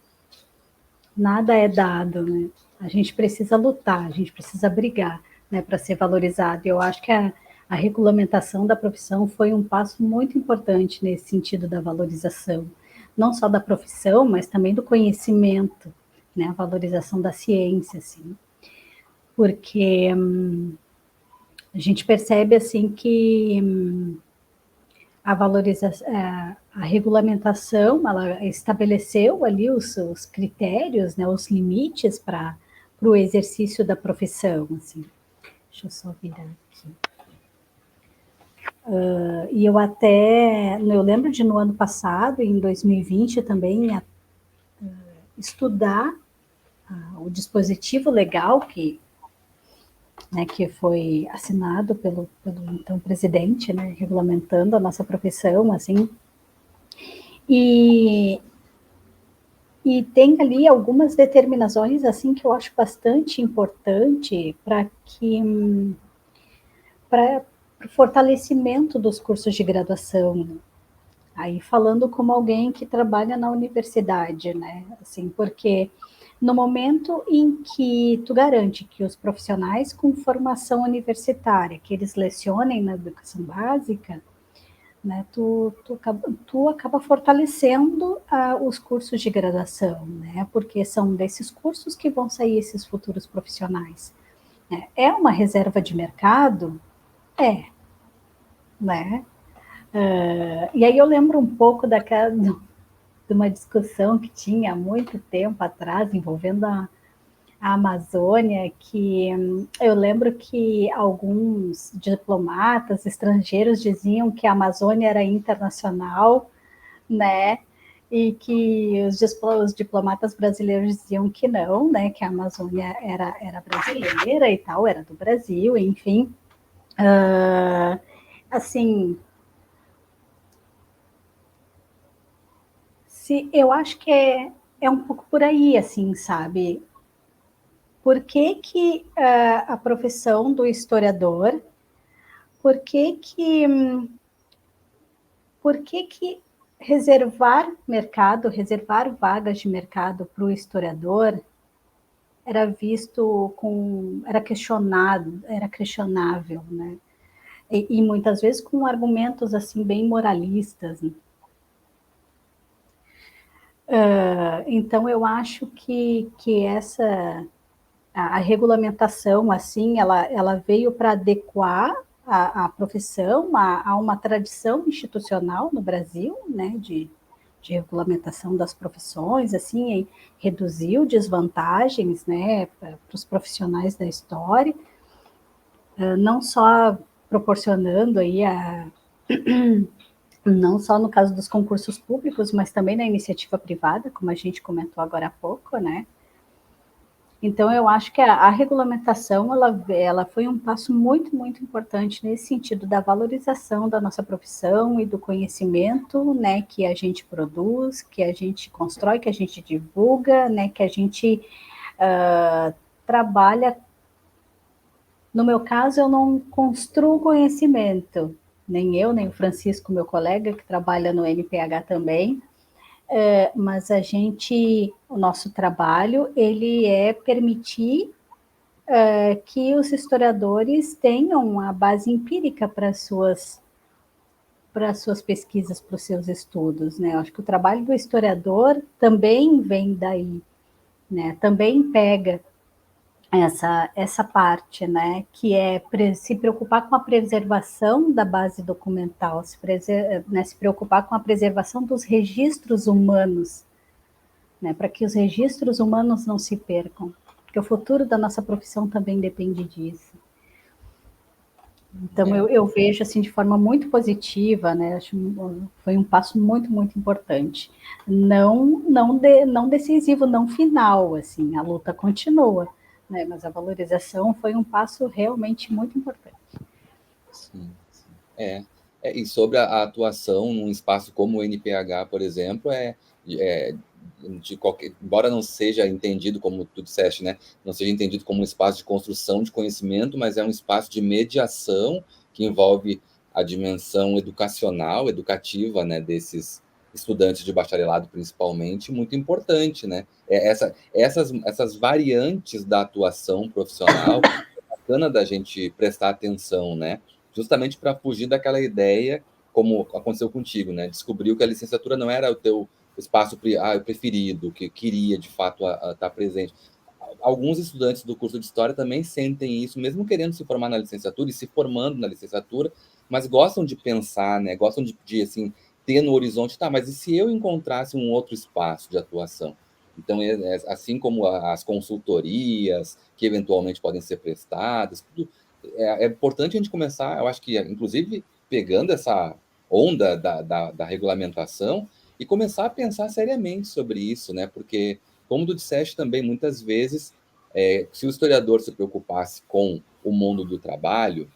[SPEAKER 1] Nada é dado, né? A gente precisa lutar, a gente precisa brigar, né, para ser valorizado. Eu acho que a regulamentação da profissão foi um passo muito importante nesse sentido da valorização, não só da profissão, mas também do conhecimento, né, a valorização da ciência, assim, porque a gente percebe assim que a valorização, a regulamentação, ela estabeleceu ali os critérios, né, os limites para o exercício da profissão, assim. Deixa eu só virar aqui. E eu lembro de no ano passado, em 2020 também, estudar o dispositivo legal que foi assinado pelo então presidente, né, regulamentando a nossa profissão, assim, e tem ali algumas determinações assim que eu acho bastante importante para o fortalecimento dos cursos de graduação. Aí falando como alguém que trabalha na universidade, né? Assim, porque no momento em que tu garante que os profissionais com formação universitária, que eles lecionem na educação básica, né, tu acaba fortalecendo os cursos de graduação, né? Porque são desses cursos que vão sair esses futuros profissionais. É uma reserva de mercado? É, né? E aí eu lembro um pouco de uma discussão que tinha há muito tempo atrás envolvendo a Amazônia, que eu lembro que alguns diplomatas estrangeiros diziam que a Amazônia era internacional, né? E que os diplomatas brasileiros diziam que não, né? Que a Amazônia era brasileira e tal, era do Brasil, enfim. Assim, eu acho que é um pouco por aí, assim, sabe? Por que que a profissão do historiador, por que que, por que que reservar mercado, reservar vagas de mercado para o historiador era visto era questionado, era questionável, né? E muitas vezes com argumentos assim bem moralistas, né? Então eu acho que a regulamentação assim ela veio para adequar a profissão a uma tradição institucional no Brasil, né, de regulamentação das profissões, assim, e reduziu desvantagens, né, para os profissionais da história, não só proporcionando aí não só no caso dos concursos públicos, mas também na iniciativa privada, como a gente comentou agora há pouco, né? Então, eu acho que a regulamentação ela foi um passo muito, muito importante nesse sentido da valorização da nossa profissão e do conhecimento, né, que a gente produz, que a gente constrói, que a gente divulga, né, que a gente trabalha. No meu caso, eu não construo conhecimento, nem eu, nem o Francisco, meu colega, que trabalha no NPH também, mas o nosso trabalho, ele é permitir que os historiadores tenham a base empírica para suas pesquisas, para os seus estudos, né? Eu acho que o trabalho do historiador também vem daí, né? Também pega essa parte, né? Que é se preocupar com a preservação da base documental, se preocupar com a preservação dos registros humanos, né? Para que os registros humanos não se percam, porque o futuro da nossa profissão também depende disso. Então, eu vejo assim de forma muito positiva, né? Acho foi um passo muito, muito importante. Não decisivo, não final, assim, a luta continua, né? Mas a valorização foi um passo realmente muito importante.
[SPEAKER 2] Sim, sim. E sobre a atuação num espaço como o NPH, por exemplo, embora não seja entendido, como tu disseste, né, não seja entendido como um espaço de construção de conhecimento, mas é um espaço de mediação que envolve a dimensão educativa, né, desses estudantes de bacharelado, principalmente, muito importante, né? Essas variantes da atuação profissional, é bacana da gente prestar atenção, né? Justamente para fugir daquela ideia, como aconteceu contigo, né? Descobriu que a licenciatura não era o teu espaço preferido, que queria, de fato, estar presente. Alguns estudantes do curso de História também sentem isso, mesmo querendo se formar na licenciatura e se formando na licenciatura, mas gostam de pensar, né? Gostam de assim, ter no horizonte, tá, mas e se eu encontrasse um outro espaço de atuação? Então, assim como as consultorias, que eventualmente podem ser prestadas, tudo, é importante a gente começar, eu acho que, inclusive, pegando essa onda da regulamentação e começar a pensar seriamente sobre isso, né? Porque, como tu disseste também, muitas vezes, se o historiador se preocupasse com o mundo do trabalho,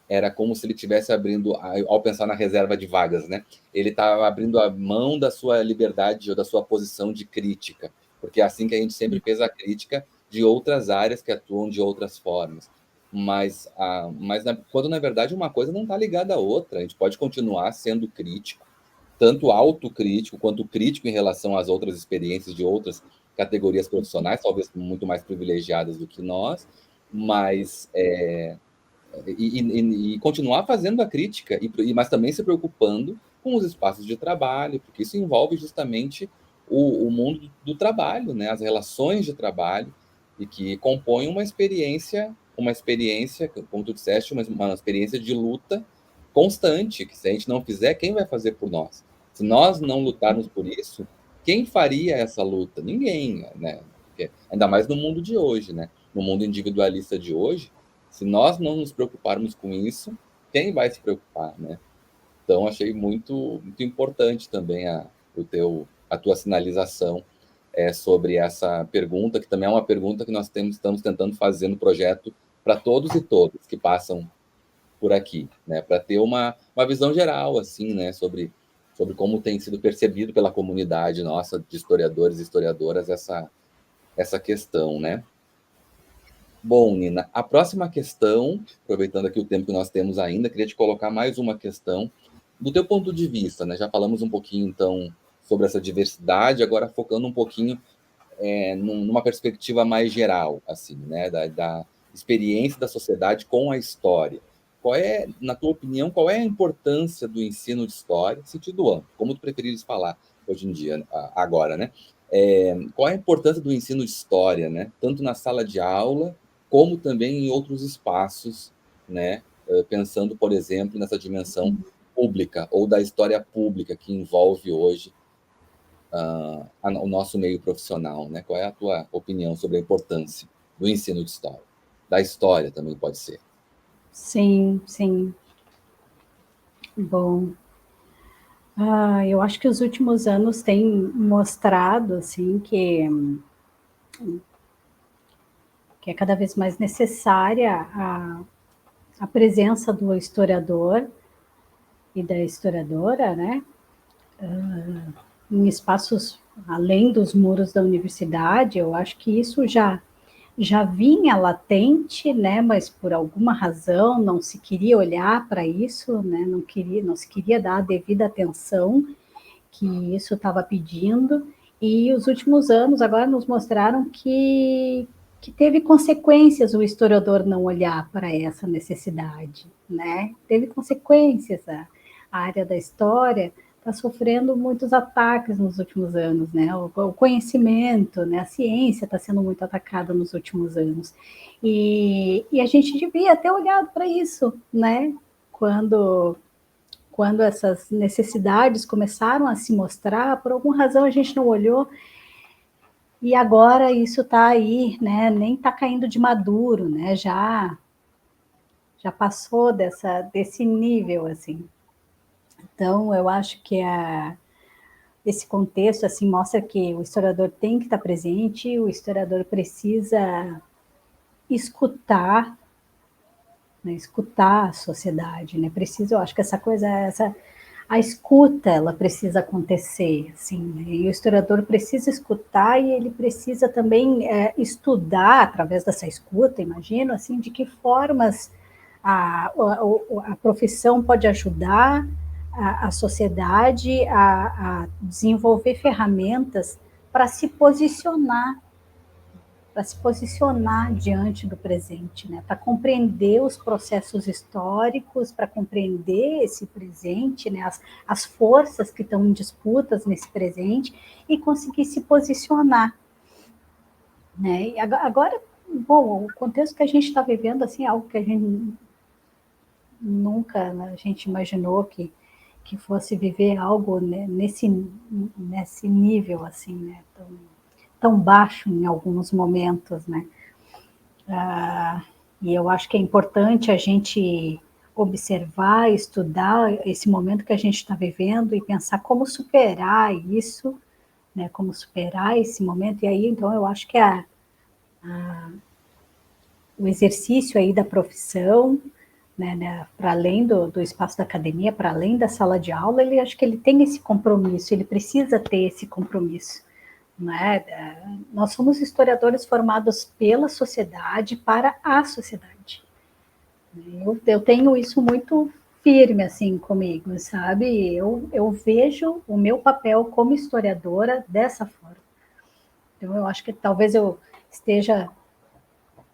[SPEAKER 2] era como se ele estivesse abrindo, ao pensar na reserva de vagas, né? Ele estava abrindo a mão da sua liberdade ou da sua posição de crítica, porque é assim que a gente sempre fez a crítica de outras áreas que atuam de outras formas. Quando, na verdade, uma coisa não está ligada à outra, a gente pode continuar sendo crítico, tanto autocrítico quanto crítico em relação às outras experiências de outras categorias profissionais, talvez muito mais privilegiadas do que nós, mas e continuar fazendo a crítica, mas também se preocupando com os espaços de trabalho, porque isso envolve justamente o mundo do trabalho, né? As relações de trabalho, e que compõem uma experiência, como tu disseste, uma experiência de luta constante, que se a gente não fizer, quem vai fazer por nós? Se nós não lutarmos por isso, quem faria essa luta? Ninguém, né? Ainda mais no mundo de hoje, né? No mundo individualista de hoje, se nós não nos preocuparmos com isso, quem vai se preocupar, né? Então, achei muito importante também a tua sinalização sobre essa pergunta, que também é uma pergunta que nós estamos tentando fazer no projeto para todos e todas que passam por aqui, né? Para ter uma visão geral, assim, né? Sobre como tem sido percebido pela comunidade nossa de historiadores e historiadoras essa questão, né? Bom, Nina, a próxima questão, aproveitando aqui o tempo que nós temos ainda, queria te colocar mais uma questão do teu ponto de vista, né? Já falamos um pouquinho, então, sobre essa diversidade, agora focando um pouquinho numa perspectiva mais geral, assim, né? Da experiência da sociedade com a história. Na tua opinião, qual é a importância do ensino de história, sentido amplo, como tu preferires falar hoje em dia, agora, né? Qual é a importância do ensino de história, né? Tanto na sala de aula, como também em outros espaços, né? Pensando, por exemplo, nessa dimensão pública ou da história pública que envolve hoje o nosso meio profissional, né? Qual é a tua opinião sobre a importância do ensino de história? Da história também pode ser.
[SPEAKER 1] Sim, sim. Bom, eu acho que os últimos anos têm mostrado assim que é cada vez mais necessária a presença do historiador e da historiadora, né, em espaços além dos muros da universidade. Eu acho que isso já vinha latente, né, mas por alguma razão não se queria olhar para isso, né, não se queria dar a devida atenção que isso estava pedindo, e os últimos anos agora nos mostraram que teve consequências o historiador não olhar para essa necessidade, né? Teve consequências, a área da história está sofrendo muitos ataques nos últimos anos, né? O conhecimento, né? A ciência está sendo muito atacada nos últimos anos. E a gente devia ter olhado para isso, né? Quando essas necessidades começaram a se mostrar, por alguma razão a gente não olhou, e agora isso está aí, né? Nem está caindo de maduro, né? Já passou desse nível, assim. Então, eu acho que esse contexto assim mostra que o historiador tem que estar presente, o historiador precisa escutar, né? Escutar a sociedade, né? Eu acho que a escuta, ela precisa acontecer, assim, né? E o historiador precisa escutar, e ele precisa também estudar através dessa escuta, imagino, assim, de que formas a profissão pode ajudar a sociedade a desenvolver ferramentas para se posicionar diante do presente, né? Para compreender os processos históricos, para compreender esse presente, né? As forças que estão em disputas nesse presente, e conseguir se posicionar, né? E agora, bom, o contexto que a gente está vivendo assim é algo que a gente nunca, né, a gente imaginou que fosse viver algo, né, nesse nível, assim, né, tão baixo em alguns momentos, né. E eu acho que é importante a gente observar, estudar esse momento que a gente está vivendo e pensar como superar isso, né, como superar esse momento. E aí, então, eu acho que o exercício aí da profissão, né, para além do espaço da academia, para além da sala de aula, ele acho que ele tem esse compromisso, ele precisa ter esse compromisso, né? Nós somos historiadores formados pela sociedade para a sociedade. Eu tenho isso muito firme assim comigo, sabe? Eu vejo o meu papel como historiadora dessa forma. Então eu acho que talvez eu esteja,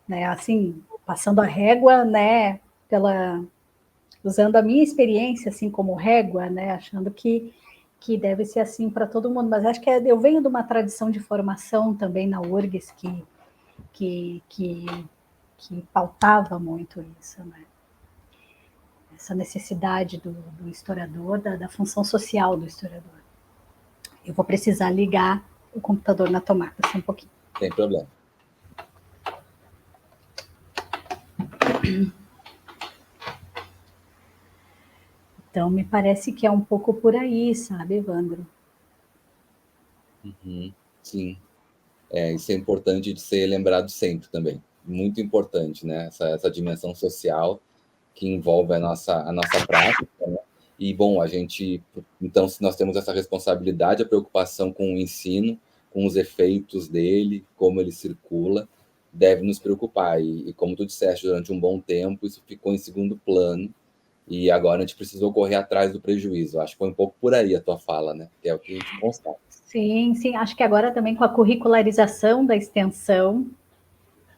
[SPEAKER 1] né, assim, passando a régua, né, pela usando a minha experiência assim como régua, né, achando que deve ser assim para todo mundo, mas acho que eu venho de uma tradição de formação também na URGS que, que, que pautava muito isso, né? Essa necessidade do historiador, da função social do historiador. Eu vou precisar ligar o computador na tomada, só um pouquinho.
[SPEAKER 2] Sem problema.
[SPEAKER 1] Então, me parece que é um pouco por aí, sabe, Evandro?
[SPEAKER 2] Uhum, sim. Isso é importante de ser lembrado sempre também. Muito importante, né? Essa dimensão social que envolve a nossa prática, né? E, bom, a gente, então, se nós temos essa responsabilidade, a preocupação com o ensino, com os efeitos dele, como ele circula, deve nos preocupar. E como tu disseste, durante um bom tempo, isso ficou em segundo plano, e agora a gente precisou correr atrás do prejuízo. Acho que foi um pouco por aí a tua fala, né? Que é o que a gente constata.
[SPEAKER 1] Sim, sim. Acho que agora também com a curricularização da extensão,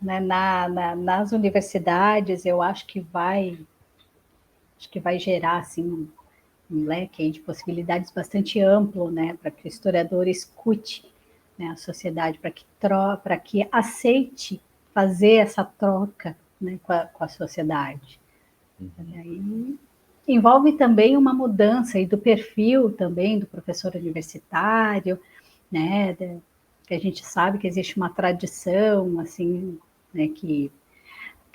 [SPEAKER 1] né, nas universidades, eu acho que vai gerar assim um leque de possibilidades bastante amplo, né, para que o historiador escute, né, a sociedade, para que aceite fazer essa troca, né, com a sociedade. E aí envolve também uma mudança aí do perfil também do professor universitário, né, que a gente sabe que existe uma tradição assim, né, que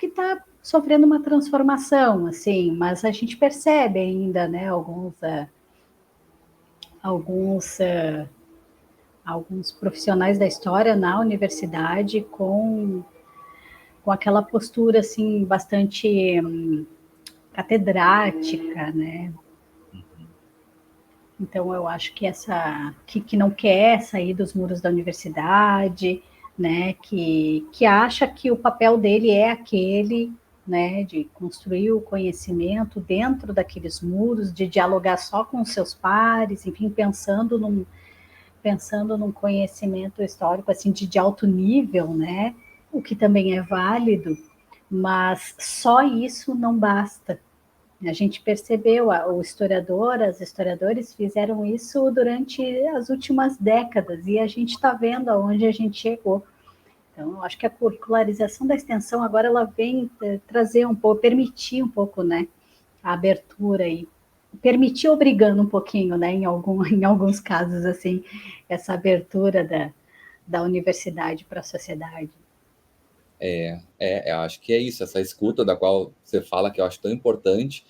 [SPEAKER 1] está sofrendo uma transformação, assim, mas a gente percebe ainda, né, alguns, alguns profissionais da história na universidade com aquela postura, assim, bastante catedrática, né? Então, eu acho que que não quer sair dos muros da universidade, né? Que acha que o papel dele é aquele, né? De construir o conhecimento dentro daqueles muros, de dialogar só com os seus pares, enfim, pensando num conhecimento histórico assim de alto nível, né? O que também é válido, mas só isso não basta. A gente percebeu, o historiador, as historiadores fizeram isso durante as últimas décadas e a gente está vendo aonde a gente chegou. Então, eu acho que a curricularização da extensão agora ela vem trazer um pouco, permitir um pouco, né, a abertura e permitir obrigando um pouquinho, né, em alguns casos, assim, essa abertura da universidade para a sociedade.
[SPEAKER 2] Eu acho que é isso, essa escuta da qual você fala, que eu acho tão importante.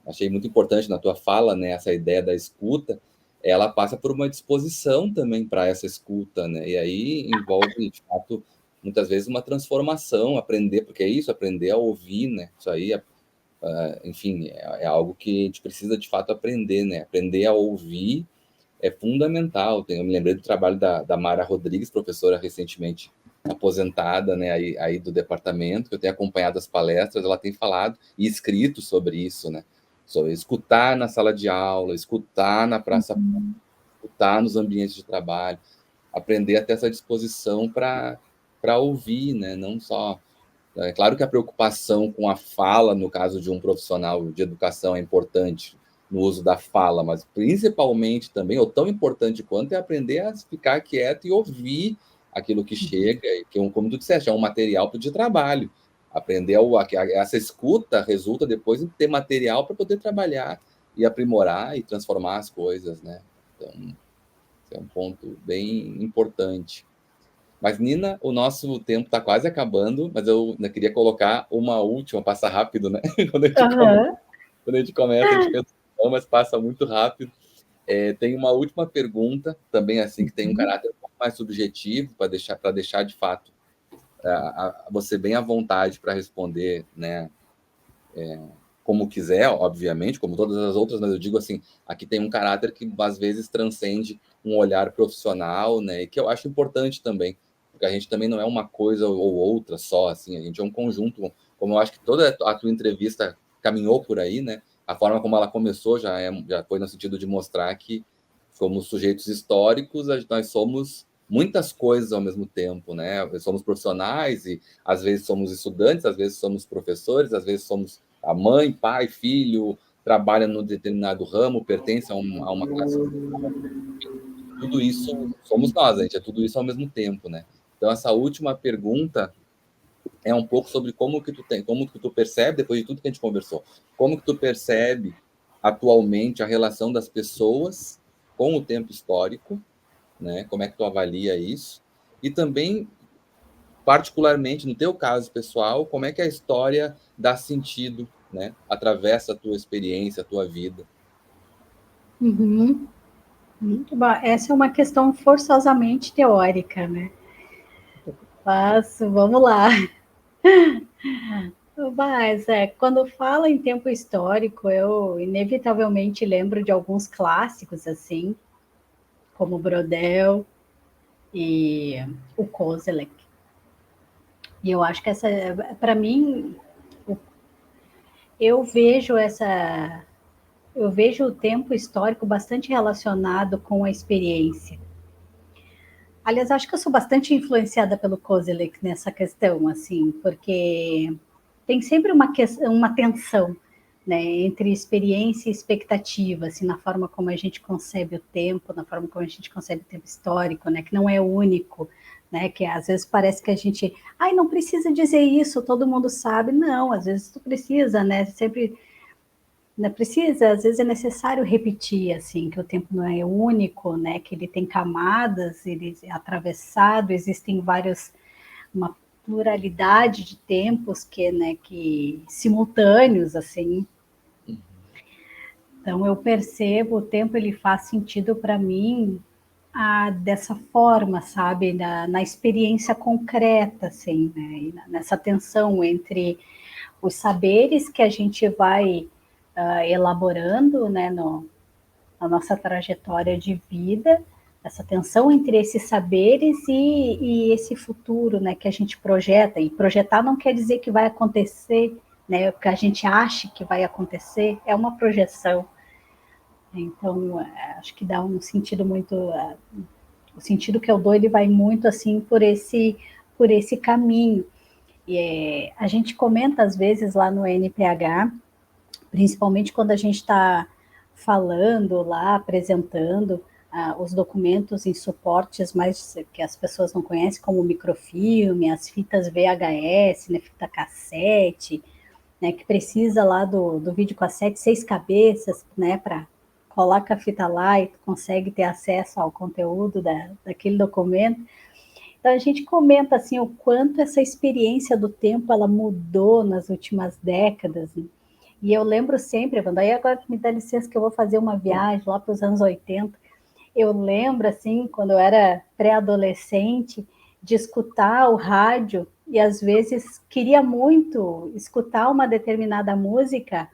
[SPEAKER 2] Achei muito importante na tua fala, né, essa ideia da escuta, ela passa por uma disposição também para essa escuta, né, e aí envolve, de fato, muitas vezes uma transformação, aprender, porque é isso, aprender a ouvir, né, isso aí, enfim, é algo que a gente precisa, de fato, aprender, né, aprender a ouvir é fundamental. Eu me lembrei do trabalho da Mara Rodrigues, professora recentemente aposentada, né, aí do departamento, que eu tenho acompanhado as palestras, ela tem falado e escrito sobre isso, né, sobre escutar na sala de aula, escutar na praça, escutar nos ambientes de trabalho, aprender a ter essa disposição para ouvir, né, não só... É claro que a preocupação com a fala, no caso de um profissional de educação, é importante no uso da fala, mas principalmente também, ou tão importante quanto, é aprender a ficar quieto e ouvir aquilo que chega, que, como tu disseste, é um material de trabalho. aprender essa escuta resulta depois em ter material para poder trabalhar e aprimorar e transformar as coisas, né? Então, esse é um ponto bem importante. Mas, Nina, o nosso tempo está quase acabando, mas eu ainda queria colocar uma última, passa rápido, né? Quando a gente começa, a gente pensa, não, mas passa muito rápido. Tem uma última pergunta, também assim, que tem um caráter um pouco mais subjetivo, para deixar de fato você bem à vontade para responder, né? Como quiser, obviamente, como todas as outras, mas eu digo assim, aqui tem um caráter que às vezes transcende um olhar profissional, né? E que eu acho importante também, porque a gente também não é uma coisa ou outra só, assim, a gente é um conjunto, como eu acho que toda a tua entrevista caminhou por aí, né? A forma como ela começou já foi no sentido de mostrar que somos sujeitos históricos, nós somos muitas coisas ao mesmo tempo, né? Somos profissionais e às vezes somos estudantes, às vezes somos professores, às vezes somos a mãe, pai, filho, trabalha num determinado ramo, pertence a uma classe. Tudo isso somos nós, a gente é tudo isso ao mesmo tempo, né? Então essa última pergunta é um pouco sobre como que tu percebe, depois de tudo que a gente conversou, como que tu percebe atualmente a relação das pessoas com o tempo histórico, né? Como é que tu avalia isso? E também, particularmente no teu caso pessoal, como é que a história dá sentido, né? Atravessa a tua experiência, a tua vida.
[SPEAKER 1] Uhum. Muito bom. Essa é uma questão forçosamente teórica, né? Mas vamos lá. Mas quando fala em tempo histórico, eu inevitavelmente lembro de alguns clássicos assim, como Brodel e o Koselleck. E eu acho que essa, para mim, eu vejo essa, eu vejo o tempo histórico bastante relacionado com a experiência. Aliás, acho que eu sou bastante influenciada pelo Koselleck nessa questão, assim, porque tem sempre uma tensão, né, entre experiência e expectativa, assim, na forma como a gente concebe o tempo, na forma como a gente concebe o tempo histórico, né, que não é único, né, que às vezes parece que a gente, não precisa dizer isso, todo mundo sabe, não, às vezes tu precisa, né, sempre, né, precisa, às vezes é necessário repetir, assim, que o tempo não é único, né, que ele tem camadas, ele é atravessado, existem uma pluralidade de tempos que simultâneos, assim. Então eu percebo o tempo, ele faz sentido para mim dessa forma, sabe, na experiência concreta, assim, né, nessa tensão entre os saberes que a gente vai elaborando, né, na nossa trajetória de vida, essa tensão entre esses saberes e esse futuro, né, que a gente projeta. E projetar não quer dizer que vai acontecer, né, o que a gente acha que vai acontecer, é uma projeção. Então, acho que dá um sentido muito... o sentido que eu dou, ele vai muito assim por esse caminho. E a gente comenta às vezes lá no NPH, principalmente quando a gente está falando lá, apresentando os documentos em suportes mais que as pessoas não conhecem, como o microfilme, as fitas VHS, né, fita cassete, né, que precisa lá do videocassete 6 cabeças, né, para coloca a fita lá e tu consegue ter acesso ao conteúdo daquele documento. Então a gente comenta assim o quanto essa experiência do tempo ela mudou nas últimas décadas, né? E eu lembro sempre, Wanda, aí agora me dá licença que eu vou fazer uma viagem lá para os anos 80. Eu lembro, assim, quando eu era pré-adolescente, de escutar o rádio e às vezes queria muito escutar uma determinada música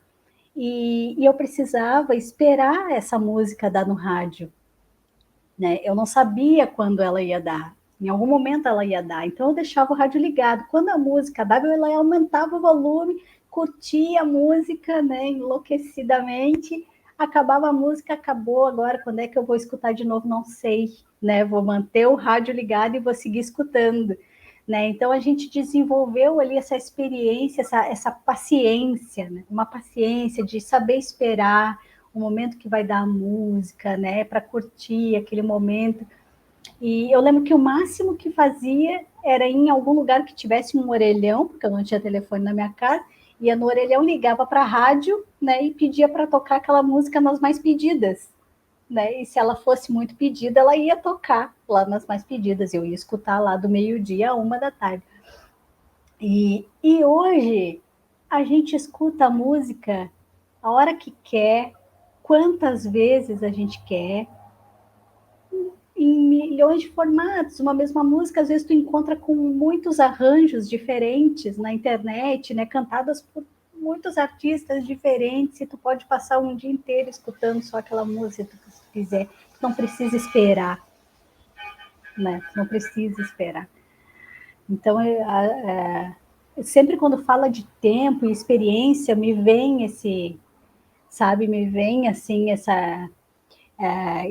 [SPEAKER 1] e eu precisava esperar essa música dar no rádio, né? Eu não sabia quando ela ia dar. Em algum momento ela ia dar, então eu deixava o rádio ligado. Quando a música dava, eu aumentava o volume, curtia a música, né, enlouquecidamente. Acabava a música, acabou. Agora, quando é que eu vou escutar de novo? Não sei, né? Vou manter o rádio ligado e vou seguir escutando, né? Então a gente desenvolveu ali essa experiência, essa paciência, né? Uma paciência de saber esperar o momento que vai dar a música, né? Para curtir aquele momento. E eu lembro que o máximo que fazia era ir em algum lugar que tivesse um orelhão, porque eu não tinha telefone na minha casa, ia no orelhão, ligava para a rádio, né, e pedia para tocar aquela música nas mais pedidas, né? E se ela fosse muito pedida, ela ia tocar lá nas mais pedidas. Eu ia escutar lá do meio-dia a 1 da tarde. E hoje a gente escuta a música a hora que quer, quantas vezes a gente quer, em milhões de formatos. Uma mesma música, às vezes tu encontra com muitos arranjos diferentes na internet, né, cantadas por muitos artistas diferentes, e tu pode passar um dia inteiro escutando só aquela música, se tu quiser. Tu não precisa esperar, né? Tu não precisa esperar. Então, sempre quando fala de tempo e experiência, me vem esse, sabe, me vem assim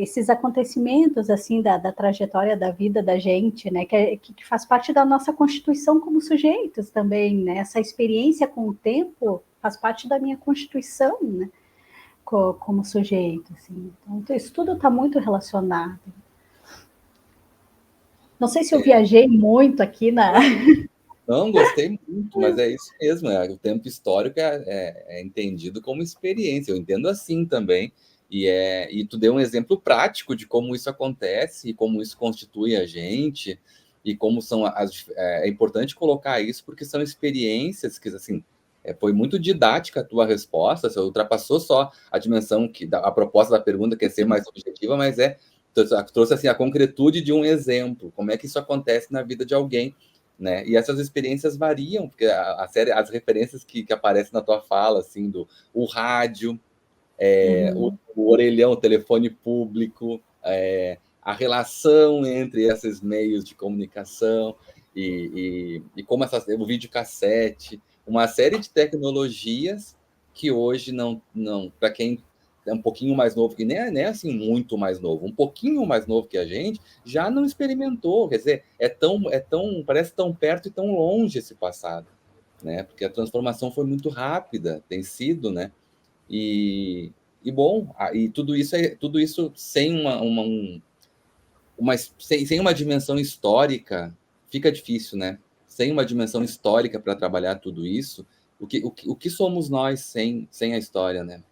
[SPEAKER 1] esses acontecimentos assim da trajetória da vida da gente, né, que faz parte da nossa constituição como sujeitos também, né? Essa experiência com o tempo faz parte da minha constituição, né, como sujeito, assim. Então, isso tudo está muito relacionado. Não sei se eu viajei muito aqui na.
[SPEAKER 2] Não, gostei muito, mas é isso mesmo. O tempo histórico é entendido como experiência. Eu entendo assim também. E tu deu um exemplo prático de como isso acontece e como isso constitui a gente e como são é importante colocar isso porque são experiências que assim foi muito didática a tua resposta. Você ultrapassou só a dimensão a proposta da pergunta que é ser mais objetiva, mas trouxe assim a concretude de um exemplo. Como é que isso acontece na vida de alguém? Né? E essas experiências variam, porque a série, as referências que aparecem na tua fala, assim, o rádio, o orelhão, o telefone público, a relação entre esses meios de comunicação e como o videocassete, uma série de tecnologias que hoje não para quem é um pouquinho mais novo, que nem é assim muito mais novo, um pouquinho mais novo que a gente, já não experimentou, quer dizer, parece tão perto e tão longe esse passado, né? Porque a transformação foi muito rápida, tem sido, né? E, e bom, e tudo isso sem sem uma dimensão histórica, fica difícil, né? Sem uma dimensão histórica para trabalhar tudo isso, o que somos nós sem a história, né?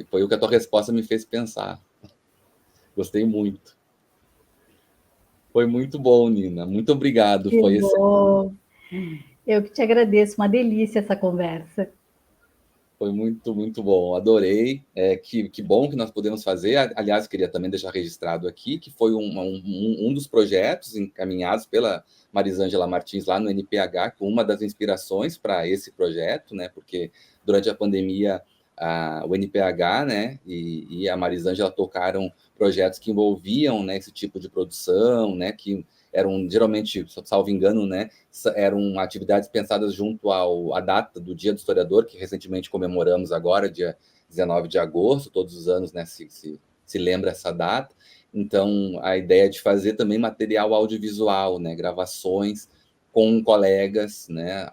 [SPEAKER 2] Foi o que a tua resposta me fez pensar. Gostei muito. Foi muito bom, Nina. Muito obrigado.
[SPEAKER 1] Que
[SPEAKER 2] Foi excelente.
[SPEAKER 1] bom. Eu que te agradeço, uma delícia essa conversa.
[SPEAKER 2] Foi muito, muito bom. Adorei. Que bom que nós podemos fazer. Aliás, queria também deixar registrado aqui que foi um dos projetos encaminhados pela Marisângela Martins lá no NPH, com uma das inspirações para esse projeto, né? Porque durante a pandemia, o NPH, né, e a Marisângela tocaram projetos que envolviam, né, esse tipo de produção, né, que eram geralmente, salvo engano, né, eram atividades pensadas junto à data do Dia do Historiador, que recentemente comemoramos agora, dia 19 de agosto, todos os anos, né, se lembra essa data. Então, a ideia de fazer também material audiovisual, né, gravações com colegas, né,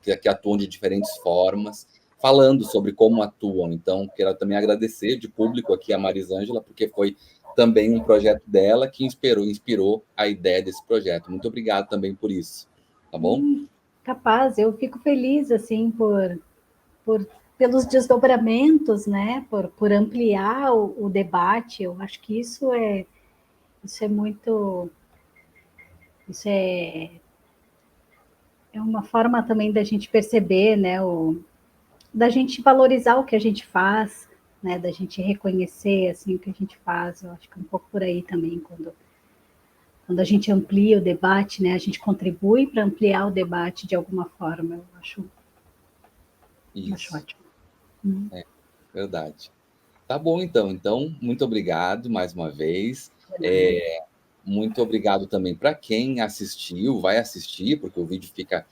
[SPEAKER 2] que atuam de diferentes formas, falando sobre como atuam. Então, quero também agradecer de público aqui a Marisângela, porque foi também um projeto dela que inspirou a ideia desse projeto. Muito obrigado também por isso, tá bom?
[SPEAKER 1] Capaz, eu fico feliz assim pelos desdobramentos, né? Por ampliar o debate. Eu acho que isso é muito, isso é uma forma também da gente perceber, né? Da gente valorizar o que a gente faz, né? Da gente reconhecer assim o que a gente faz. Eu acho que é um pouco por aí também quando a gente amplia o debate, né? A gente contribui para ampliar o debate de alguma forma. Eu acho
[SPEAKER 2] Isso,
[SPEAKER 1] ótimo.
[SPEAKER 2] é verdade. Tá bom, então. Então, muito obrigado mais uma vez. Muito obrigado também para quem assistiu, vai assistir, porque o vídeo fica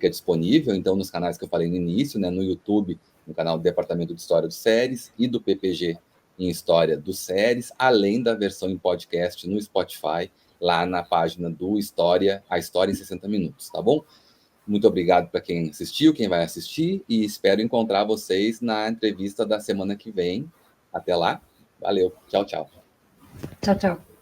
[SPEAKER 2] disponível, então, nos canais que eu falei no início, né, no YouTube, no canal do Departamento de História dos Séries e do PPG em História dos Séries, além da versão em podcast no Spotify, lá na página do História, a História em 60 Minutos, tá bom? Muito obrigado para quem assistiu, quem vai assistir, e espero encontrar vocês na entrevista da semana que vem. Até lá. Valeu. Tchau, tchau.
[SPEAKER 1] Tchau, tchau.